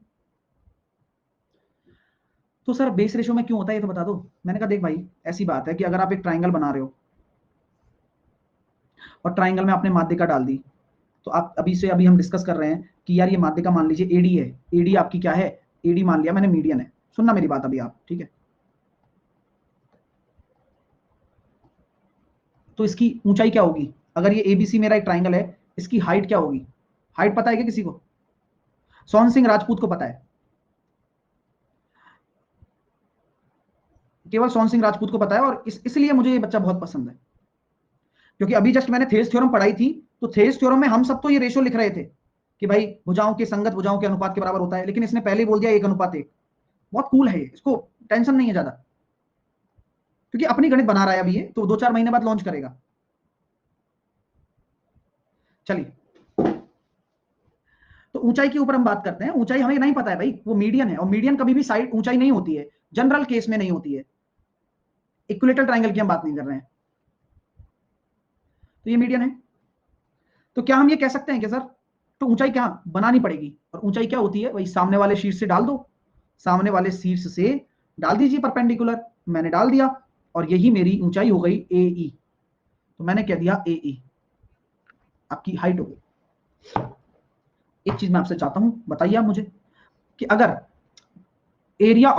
तो सर बेस रेशो में क्यों होता है ये तो बता दो। मैंने कहा देख भाई, ऐसी बात है कि अगर आप एक ट्राइंगल बना रहे हो और ट्राइंगल में आपने माध्यिका डाल दी, तो आप अभी हम डिस्कस कर रहे हैं कि यार ये माध्यिका मान लीजिए एडी है। एडी आपकी क्या है, एडी मान लिया मैंने मीडियन है। सुनना मेरी बात अभी आप, ठीक है। तो इसकी ऊंचाई क्या होगी, अगर ये एबीसी मेरा एक ट्राइंगल है, इसकी हाइट क्या होगी। हाइट पता है क्या किसी को, सोहन सिंह राजपूत को पता है, केवल सोहन सिंह राजपूत को पता है। और इसलिए मुझे ये बच्चा बहुत पसंद है, क्योंकि अभी जस्ट मैंने थेस थ्योरम पढ़ाई थी। तो थेस थ्योरम में हम सब तो ये रेशो लिख रहे थे कि भाई भुजाओं के संगत भुजाओं के अनुपात के बराबर होता है, लेकिन इसने पहले ही बोल दिया 1:1। बहुत कूल है ये, इसको टेंशन नहीं है ज्यादा, क्योंकि अपनी गणित बना रहा है अभी ये, तो 2-4 महीने बाद लॉन्च करेगा। चलिए, तो ऊंचाई के ऊपर हम बात करते हैं। ऊंचाई हमें नहीं पता है भाई, वो मीडियन है, और मीडियन कभी भी साइड ऊंचाई नहीं होती है, जनरल केस में नहीं होती है। इक्विलेटरल ट्राइंगल की हम बात नहीं कर रहे हैं। तो ये मीडियन है, तो क्या हम ये कह सकते हैं कि सर तो ऊंचाई क्या बनानी पड़ेगी, और ऊंचाई क्या होती है, वही सामने वाले शीर्ष से डाल दो, सामने वाले शीर्ष से डाल दीजिए परपेंडिकुलर। मैंने डाल दिया और यही मेरी ऊंचाई हो गई ए ई। तो मैंने कह दिया ए ई आपकी हाइट हो गई। एक चीज मैं आपसे चाहता हूं, बताइए आप मुझे कि अगर area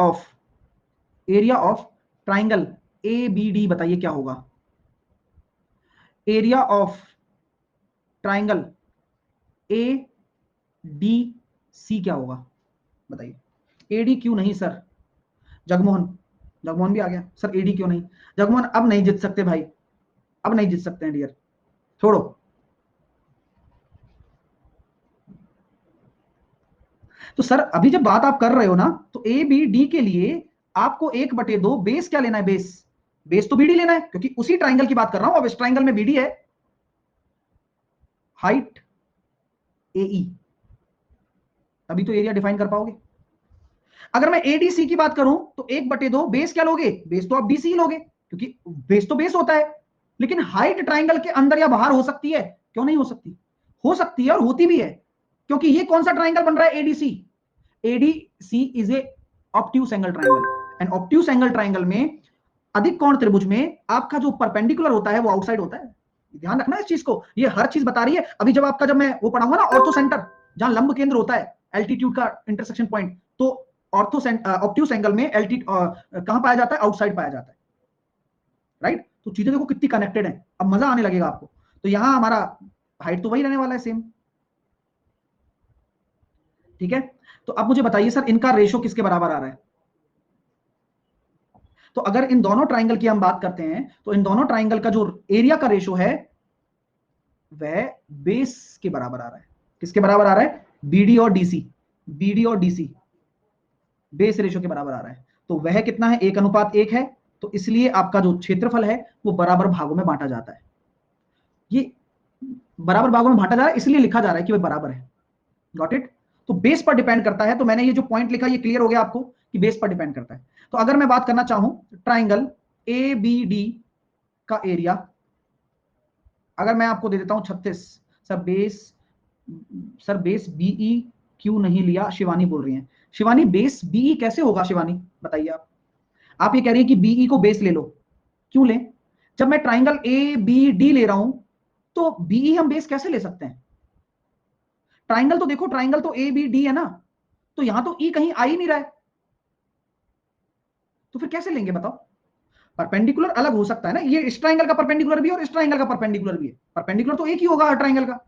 of triangle A B D, बताइए क्या होगा। Area of triangle A D C क्या होगा, बताइए। एडी क्यों नहीं सर, जगमोहन, जगमोहन भी आ गया सर। एडी क्यों नहीं, जगमोहन अब नहीं जीत सकते भाई, अब नहीं जीत सकते हैं डियर, छोड़ो। तो सर अभी जब बात आप कर रहे हो ना, तो ए बी डी के लिए आपको 1/2 बेस क्या लेना है, बेस, बेस तो बीडी लेना है, क्योंकि उसी ट्राइंगल की बात कर रहा हूं। अब इस ट्राइंगल में बीडी है, हाइट ए ई, तभी तो एरिया डिफाइन कर पाओगे। अगर मैं एडीसी की बात करूं तो 1/2 बेस क्या लोगे, बेस तो आप बीसी लोगे, क्योंकि बेस तो बेस होता है। लेकिन हाइट ट्राइंगल के अंदर या बाहर हो सकती है, क्यों नहीं हो सकती, हो सकती है और होती भी है। क्योंकि ये कौन सा ट्राइंगल बन रहा है, ADC. ADC is a obtuse angle triangle, and obtuse angle triangle में अधिक कोण त्रिभुज में आपका जो परपेंडिकुलर होता है वो आउटसाइड होता है। ध्यान रखना इस चीज को, ये हर चीज बता रही है। अभी जब आपका, जब मैं वो पढ़ाऊंगा ना ऑर्थो सेंटर, जहां लंब केंद्र होता है, एल्टीट्यूड का इंटरसेक्शन पॉइंट, तो ऑर्थो ऑब्ट्यूस एंगल में एल्टीट्यूड कहां पाया जाता है, आउटसाइड पाया जाता है, राइट। तो चीजें देखो कितनी कनेक्टेड है, अब मजा आने लगेगा आपको। तो यहां हमारा हाइट तो वही रहने वाला है, सेम, ठीक है। तो अब मुझे बताइए सर इनका रेशो किसके बराबर आ रहा है। तो अगर इन दोनों ट्राइंगल की हम बात करते हैं, तो इन दोनों ट्राइंगल का जो एरिया का रेशो है वह बेस के बराबर आ रहा है। किसके बराबर आ रहा है, बीडी और डीसी, बीडी और डीसी। बेस रेशो के बराबर आ रहा है। तो वह कितना है, 1:1 है। तो इसलिए आपका जो क्षेत्रफल है वो बराबर भागों में बांटा जाता है। ये बराबर भागों में बांटा जा रहा है इसलिए लिखा जा रहा है कि वह बराबर है। Got it. तो बेस पर डिपेंड करता है। तो मैंने ये जो पॉइंट लिखा ये क्लियर हो गया आपको कि बेस पर डिपेंड करता है। तो अगर मैं बात करना चाहूं ट्राइंगल ए बी डी का एरिया, अगर मैं आपको दे देता हूं 36। सर बेस बीई क्यों नहीं लिया, शिवानी बोल रही है। शिवानी बेस बीई कैसे होगा, शिवानी बताइए आप ये कह रही है कि बीई को बेस ले लो, क्यों लें? जब मैं ट्राइंगल ए बी डी ले रहा हूं तो बीई हम बेस कैसे ले सकते हैं? ट्राइंगल तो देखो, ट्राइंगल तो ए बी डी है ना, तो यहां तो ई कहीं आ ही नहीं रहा है, तो फिर कैसे लेंगे बताओ? परपेंडिकुलर अलग हो सकता है ना, ये इस ट्राइंगल का परपेंडिकुलर भी है और इस ट्राइंगल का परपेंडिकुलर भी है, परपेंडिकुलर तो एक ही होगा हर ट्राइंगल का।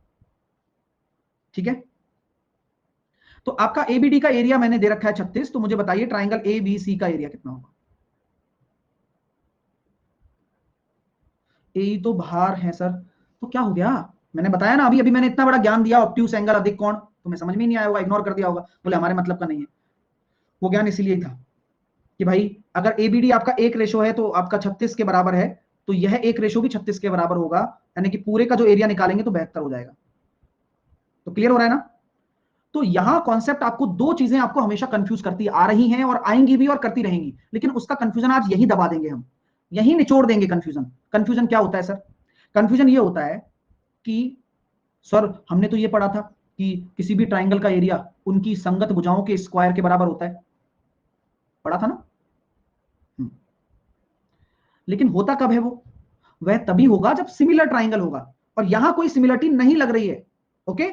ठीक है, तो आपका एबीडी का एरिया मैंने दे रखा है 36। तो मुझे बताइए ट्राइंगल ए बी सी का एरिया कितना होगा? ए तो बाहर है सर, तो क्या हो गया? मैंने बताया ना, अभी अभी मैंने इतना बड़ा ज्ञान दिया, ऑब्ट्यूस एंगल अधिक कोण, तुम्हें समझ में ही नहीं आया होगा, इग्नोर कर दिया होगा, बोले हमारे मतलब का नहीं है। वो ज्ञान इसीलिए था कि भाई अगर एबीडी आपका 1 रेशो है तो आपका 36 के बराबर है, तो यह 1 रेशो भी 36 के बराबर होगा, यानी कि पूरे का जो एरिया निकालेंगे तो 72 हो जाएगा। तो क्लियर हो रहा है ना? तो यहां कॉन्सेप्ट आपको, दो चीजें आपको हमेशा कंफ्यूज करती आ रही हैं और आएंगी भी और करती रहेंगी, लेकिन उसका कंफ्यूजन आज यही दबा देंगे हम, यही निचोड़ देंगे कंफ्यूजन। कंफ्यूजन क्या होता है सर? कंफ्यूजन ये होता है कि सर हमने तो ये पढ़ा था कि किसी भी ट्राइंगल का एरिया उनकी संगत भुजाओं के स्क्वायर के बराबर होता है, पढ़ा था ना? लेकिन होता कब है वो? वह तभी होगा जब सिमिलर ट्राइंगल होगा, और यहां कोई सिमिलरिटी नहीं लग रही है। ओके,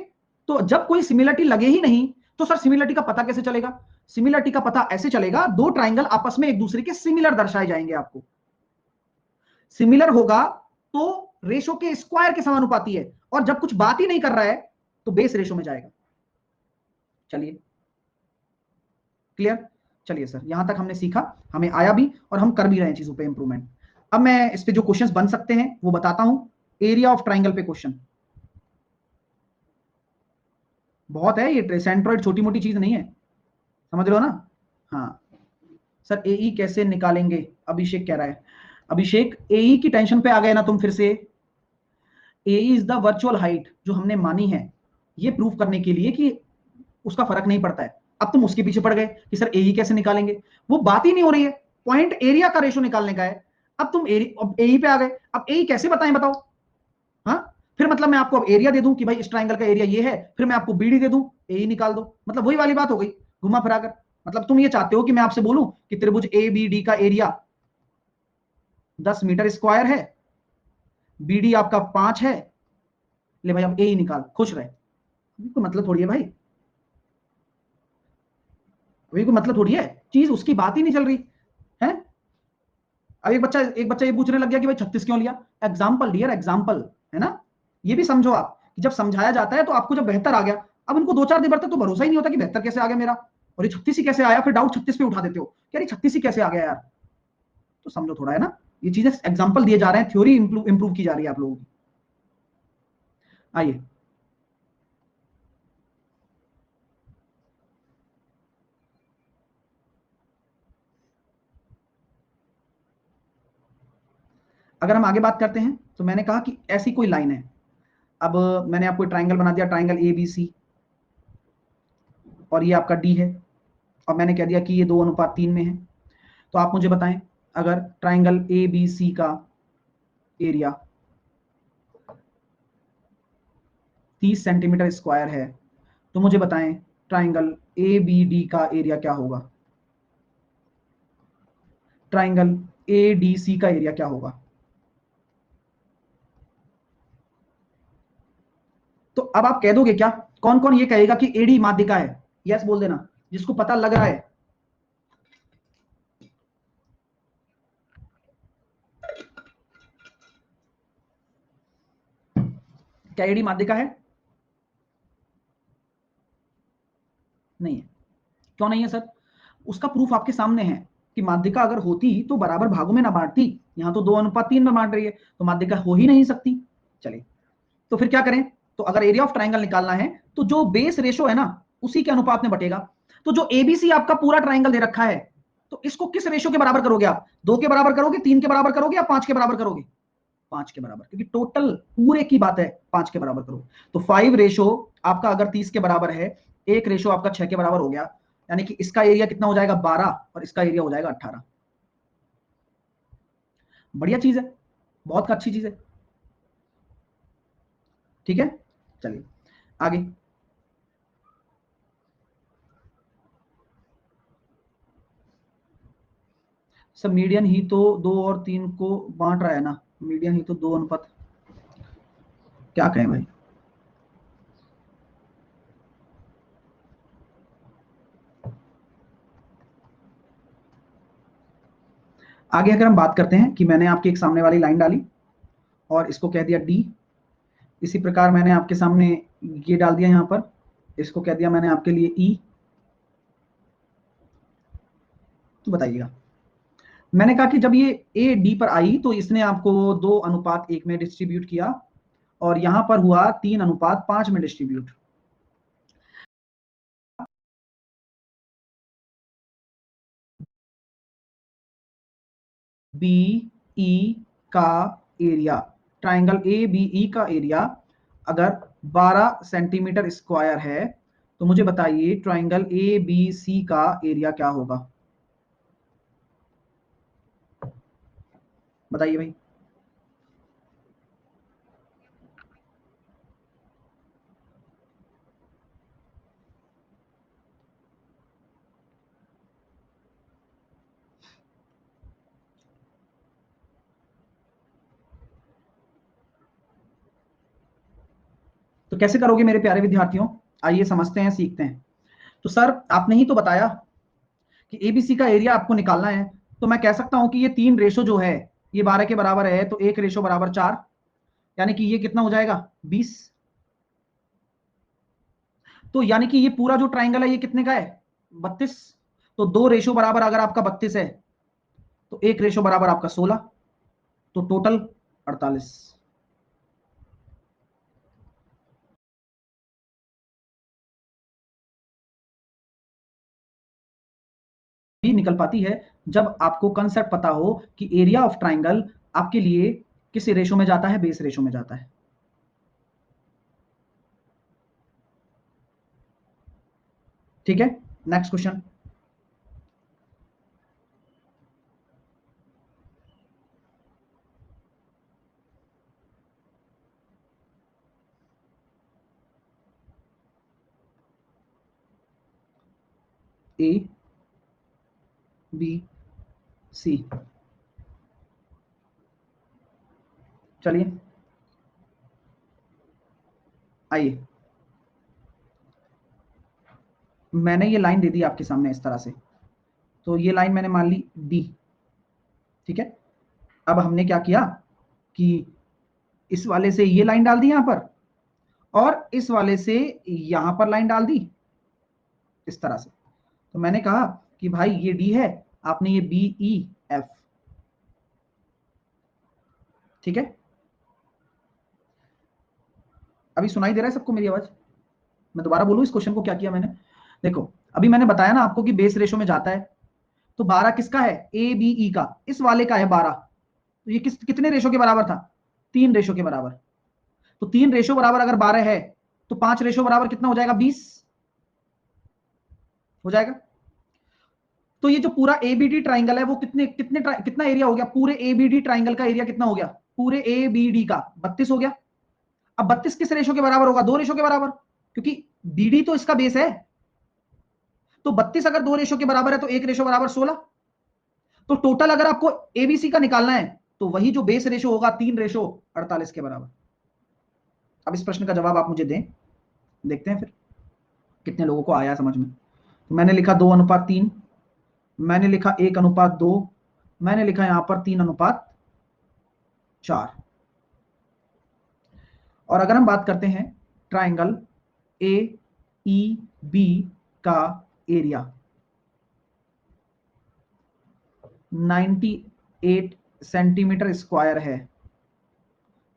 तो जब कोई सिमिलरिटी लगे ही नहीं तो सर सिमिलरिटी का पता कैसे चलेगा? सिमिलरिटी का पता ऐसे चलेगा, दो ट्राइंगल आपस में एक दूसरे के सिमिलर दर्शाए जाएंगे। आपको सिमिलर होगा तो रेशो के स्क्वायर के समानुपाती है, और जब कुछ बात ही नहीं कर रहा है तो बेस रेशो में जाएगा। चलिए क्लियर? चलिए सर, यहां तक हमने सीखा, हमें आया भी और हम कर भी रहे हैं चीजों पे इंप्रूवमेंट। अब मैं इस पे जो क्वेश्चंस बन सकते हैं वो बताता हूं। एरिया ऑफ ट्राइंगल पे क्वेश्चन बहुत है, ये सेंट्रोइड छोटी मोटी चीज नहीं है, समझ लो ना? हाँ सर, एई कैसे निकालेंगे, अभिषेक कह रहा है। अभिषेक एई की टेंशन पे आ गए ना तुम फिर से। एई इज द वर्चुअल हाइट जो हमने मानी है, ये प्रूव करने के लिए कि उसका फर्क नहीं पड़ता है। अब तुम उसके पीछे पड़ गए कि सर एई कैसे निकालेंगे, वो बात ही नहीं हो रही है, पॉइंट एरिया का रेशो निकालने का है। अब तुम एई पे आ गए, अब एई कैसे बताएं बताओ? हाँ, फिर मतलब मैं आपको अब एरिया दे दूं कि भाई इस ट्राइंगल का एरिया ये है, फिर मैं आपको बीडी दे दूं, एई निकाल दो, मतलब वही वाली बात हो गई घुमा फिरा कर। मतलब तुम ये चाहते हो कि मैं आपसे बोलूं कि त्रिभुज ए बी डी का एरिया 10 मीटर स्क्वायर है, बीडी आपका 5 है, ले भाई अब ए निकाल, खुश रहे। कोई मतलब थोड़ी है भाई, अभी कोई मतलब थोड़ी है, चीज उसकी बात ही नहीं चल रही है। अब एक बच्चा ये पूछने लग गया कि भाई 36 क्यों लिया? एग्जाम्पल डियर, एग्जाम्पल है ना। ये भी समझो आप कि जब समझाया जाता है तो आपको जब बेहतर आ गया, अब इनको 2-4 दिन तक तो भरोसा ही नहीं होता कि बेहतर कैसे आ गया मेरा, और ये 36 ही कैसे आया, फिर डाउट 36 पे उठा देते हो, यार ये 36 ही कैसे आ गया यार। तो समझो थोड़ा है ना, ये चीजें एग्जाम्पल दिए जा रहे हैं, थ्योरी इंप्रूव की जा रही है आप लोगों की। आइए, अगर हम आगे बात करते हैं तो मैंने कहा कि ऐसी कोई लाइन है, अब मैंने आपको ट्राइंगल बना दिया, ट्राइंगल ए बी सी, और ये आपका डी है, और मैंने कह दिया कि ये 2:3 में है। तो आप मुझे बताएं, अगर ट्राइंगल ए बी सी का एरिया 30 सेंटीमीटर स्क्वायर है, तो मुझे बताएं ट्राइंगल ए बी डी का एरिया क्या होगा? ट्राइंगल ए डी सी का एरिया क्या होगा? तो अब आप कह दोगे क्या, कौन कौन ये कहेगा कि एडी माध्यिका है? यस बोल देना जिसको पता लग रहा है। क्या एडी माध्यिका है? नहीं है। क्यों नहीं है सर? उसका प्रूफ आपके सामने है कि माध्यिका अगर होती तो बराबर भागों में ना बांटती, यहां तो 2:3 में बांट रही है, तो माध्यिका हो ही नहीं सकती। चलिए, तो फिर क्या करें? तो अगर एरिया ऑफ ट्राइंगल निकालना है तो जो बेस रेशो है ना उसी के अनुपात में बटेगा। तो जो एबीसी आपका पूरा ट्राइंगल दे रखा है, तो इसको किस रेशो के बराबर करोगे आप? 2 के बराबर करोगे, 3 के बराबर करोगे, या 5 के बराबर करोगे? 5 के बराबर, क्योंकि टोटल पूरे की बात है, 5 के बराबर करो। तो 5 रेशो आपका अगर 30 के बराबर है, एक रेशो आपका 6 के बराबर हो गया, यानी कि इसका एरिया कितना हो जाएगा? 12, और इसका एरिया हो जाएगा 18। बढ़िया चीज है, बहुत अच्छी चीज है। ठीक है, चलिए आगे। सब मीडियन ही तो 2 और 3 को बांट रहा है ना, मीडियन ही तो 2 अनुपात, क्या कहें भाई। आगे अगर हम बात करते हैं कि मैंने आपके एक सामने वाली लाइन डाली और इसको कह दिया डी, इसी प्रकार मैंने आपके सामने ये डाल दिया यहां पर, इसको कह दिया मैंने आपके लिए ई। तो बताइएगा, मैंने कहा कि जब ये ए डी पर आई तो इसने आपको 2:1 में डिस्ट्रीब्यूट किया, और यहां पर हुआ 3:5 में डिस्ट्रीब्यूट। बी ई का area, triangle A B E का एरिया अगर 12 सेंटीमीटर स्क्वायर है, तो मुझे बताइए ट्राइंगल ए बी सी का एरिया क्या होगा? बताइए भाई। तो कैसे करोगे मेरे प्यारे विद्यार्थियों? आइए समझते हैं, सीखते हैं। तो सर आपने ही तो बताया कि एबीसी का एरिया आपको निकालना है, तो मैं कह सकता हूं कि ये 3 रेशो जो है ये 12 के बराबर है, तो 1 रेशो बराबर 4, यानी कि ये कितना हो जाएगा? 20। तो यानी कि ये पूरा जो ट्राइंगल है ये कितने का है? 32। तो 2 रेशो बराबर अगर आपका 32 है, तो 1 रेशो बराबर आपका 16, तो टोटल 48 भी निकल पाती है, जब आपको कंसेप्ट पता हो कि एरिया ऑफ ट्राइंगल आपके लिए किस रेशो में जाता है? बेस रेशो में जाता है। ठीक है, next question. A B C, चलिए आइए, मैंने ये लाइन दे दी आपके सामने इस तरह से, तो ये लाइन मैंने मान ली डी। ठीक है, अब हमने क्या किया कि इस वाले से ये लाइन डाल दी यहां पर, और इस वाले से यहां पर लाइन डाल दी इस तरह से। तो मैंने कहा कि भाई ये डी है, आपने ये बी ई एफ। ठीक है, अभी सुनाई दे रहा है सबको मेरी आवाज? मैं दोबारा बोलूं इस क्वेश्चन को क्या किया मैंने? देखो, अभी मैंने बताया ना आपको कि बेस रेशो में जाता है, तो 12 किसका है? ए बी ई का, इस वाले का है 12। तो ये कितने रेशो के बराबर था? 3 रेशो के बराबर। तो 3 रेशो बराबर अगर 12 है, तो 5 रेशो बराबर कितना हो जाएगा? 20 हो जाएगा। तो ये जो पूरा एबीडी ट्राइंगल है वो कितना एरिया हो गया? पूरे एबीडी ट्राइंगल का एरिया कितना हो गया? पूरे एबीडी का 32 हो गया। अब 32 किस रेशो के बराबर होगा? 2 रेशो के बराबर, क्योंकि बीडी तो इसका बेस है। तो 32 अगर 2 रेशो के बराबर है, तो 1 रेशो बराबर 16। तो टोटल अगर आपको एबीसी का निकालना है, तो वही जो बेस रेशो होगा 3 रेशो 48 के बराबर। अब इस प्रश्न का जवाब आप मुझे दें, देखते हैं फिर कितने लोगों को आया समझ में। तो मैंने लिखा 2:3, मैंने लिखा 1:2, मैंने लिखा यहां पर 3:4। और अगर हम बात करते हैं ट्राइंगल ए ई बी का एरिया 98 सेंटीमीटर स्क्वायर है,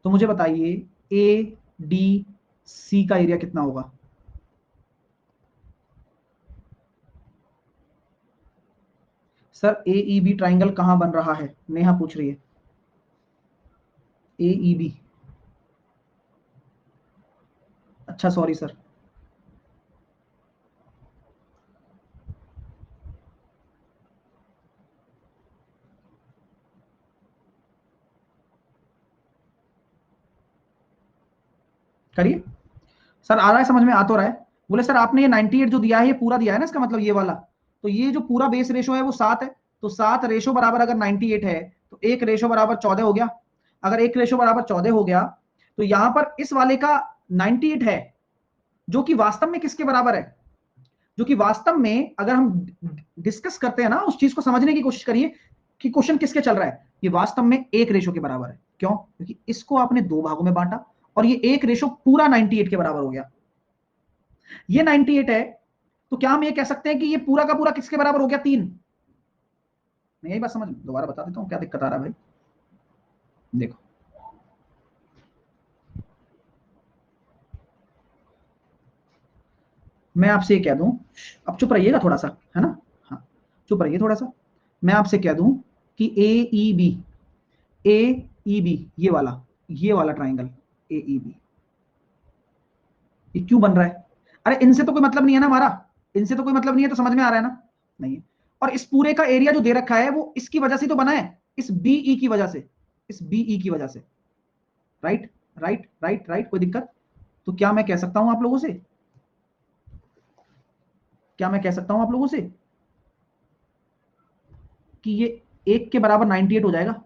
तो मुझे बताइए ए डी सी का एरिया कितना होगा? सर AEB ट्राइंगल कहां बन रहा है, नेहा पूछ रही है। AEB, अच्छा सॉरी सर। करिए सर, आ रहा है समझ में, आ तो रहा है। बोले सर आपने ये 98 जो दिया है ये पूरा दिया है ना, इसका मतलब ये वाला, तो ये जो पूरा बेस रेशो है वो 7 है, तो 7 रेशो बराबर अगर 98 है तो एक रेशो बराबर 14 हो गया। अगर एक रेशो बराबर 14 हो गया तो यहां पर इस वाले का 98 है, जो कि वास्तव में किसके बराबर है, जो कि वास्तव में अगर हम डिस्कस करते हैं ना उस चीज को समझने की कोशिश करिए कि क्वेश्चन किसके चल रहा है, ये वास्तव में एक रेशो के बराबर है। क्यों? क्योंकि इसको आपने दो भागों में बांटा और ये एक रेशो पूरा 98 के बराबर हो गया। ये 98 है, तो क्या हम ये कह सकते हैं कि ये पूरा का पूरा किसके बराबर हो गया? 3। मैं यही बात समझ, दोबारा बता देता हूं क्या दिक्कत आ रहा है भाई। देखो, मैं आपसे ये कह दूं, अब चुप रहिएगा थोड़ा सा, है ना, हाँ चुप रहिए थोड़ा सा। मैं आपसे कह दूं कि ए ई बी ये वाला ट्राइंगल AEB, ये क्यों बन रहा है? अरे इनसे तो कोई मतलब नहीं है ना हमारा, इनसे तो कोई मतलब नहीं है, तो समझ में आ रहा है ना? नहीं है। और इस पूरे का एरिया जो दे रखा है वो इसकी वजह से तो बना है, इस BE की वजह से, इस BE की वजह से। राइट राइट राइट राइट, कोई दिक्कत? तो क्या मैं कह सकता हूं आप लोगों से, क्या मैं कह सकता हूं आप लोगों से कि ये एक के बराबर 98 हो जाएगा,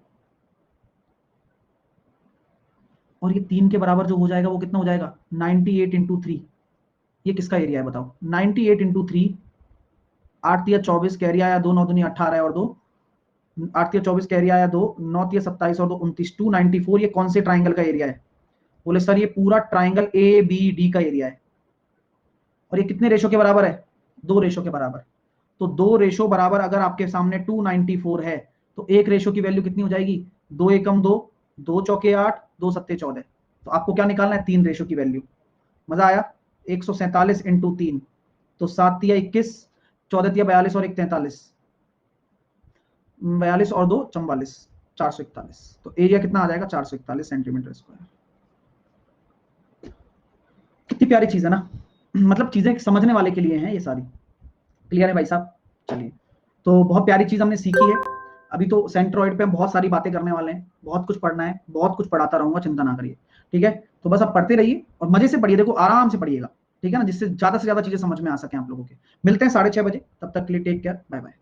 और ये 3 के बराबर जो हो जाएगा वो कितना हो जाएगा? 98 इंटू 3। ये किसका एरिया है बताओ? 98 इंटू 3, 8 तिया 24 कैरी आया, 2 9 दूनी 18 और 2, 8 तिया 24 कैरी आया 2, 9 तिया 27 और 2 29, 294। ये कौन से ट्राइंगल का एरिया है? बोले सर ये पूरा ट्राइंगल ABD का एरिया है। और ये कितने रेशो के बराबर है? 2 रेशो के बराबर। तो 2 रेशो बराबर अगर आपके सामने 294 है तो एक रेशो की वैल्यू कितनी हो जाएगी? 2 एकम 2, 2 चौके 8, 2 सत्ते 14। तो आपको क्या निकालना है? 3 रेशो की वैल्यू। मजा आया? 147 इंटू 3, तो 7 तिया 21, 14 तिया 42 और 1 43, 42 और 2 44, 441। तो एरिया कितना आ जाएगा? 441 सेंटीमीटर स्क्वायर। कितनी प्यारी चीज है ना, मतलब चीजें समझने वाले के लिए हैं ये सारी। क्लियर है भाई साहब? चलिए, तो बहुत प्यारी चीज हमने सीखी है। अभी तो सेंट्रॉइड पे हम बहुत सारी बातें करने वाले हैं, बहुत कुछ पढ़ना है, बहुत कुछ पढ़ाता रहूंगा, चिंता ना करिए। ठीक है, तो बस आप पढ़ते रहिए और मजे से पढ़िए, देखो आराम से पढ़िएगा, ठीक है ना, जिससे ज्यादा से ज्यादा चीजें समझ में आ सके आप लोगों के। मिलते हैं 6:30 बजे, तब तक के लिए टेक केयर, बाय बाय।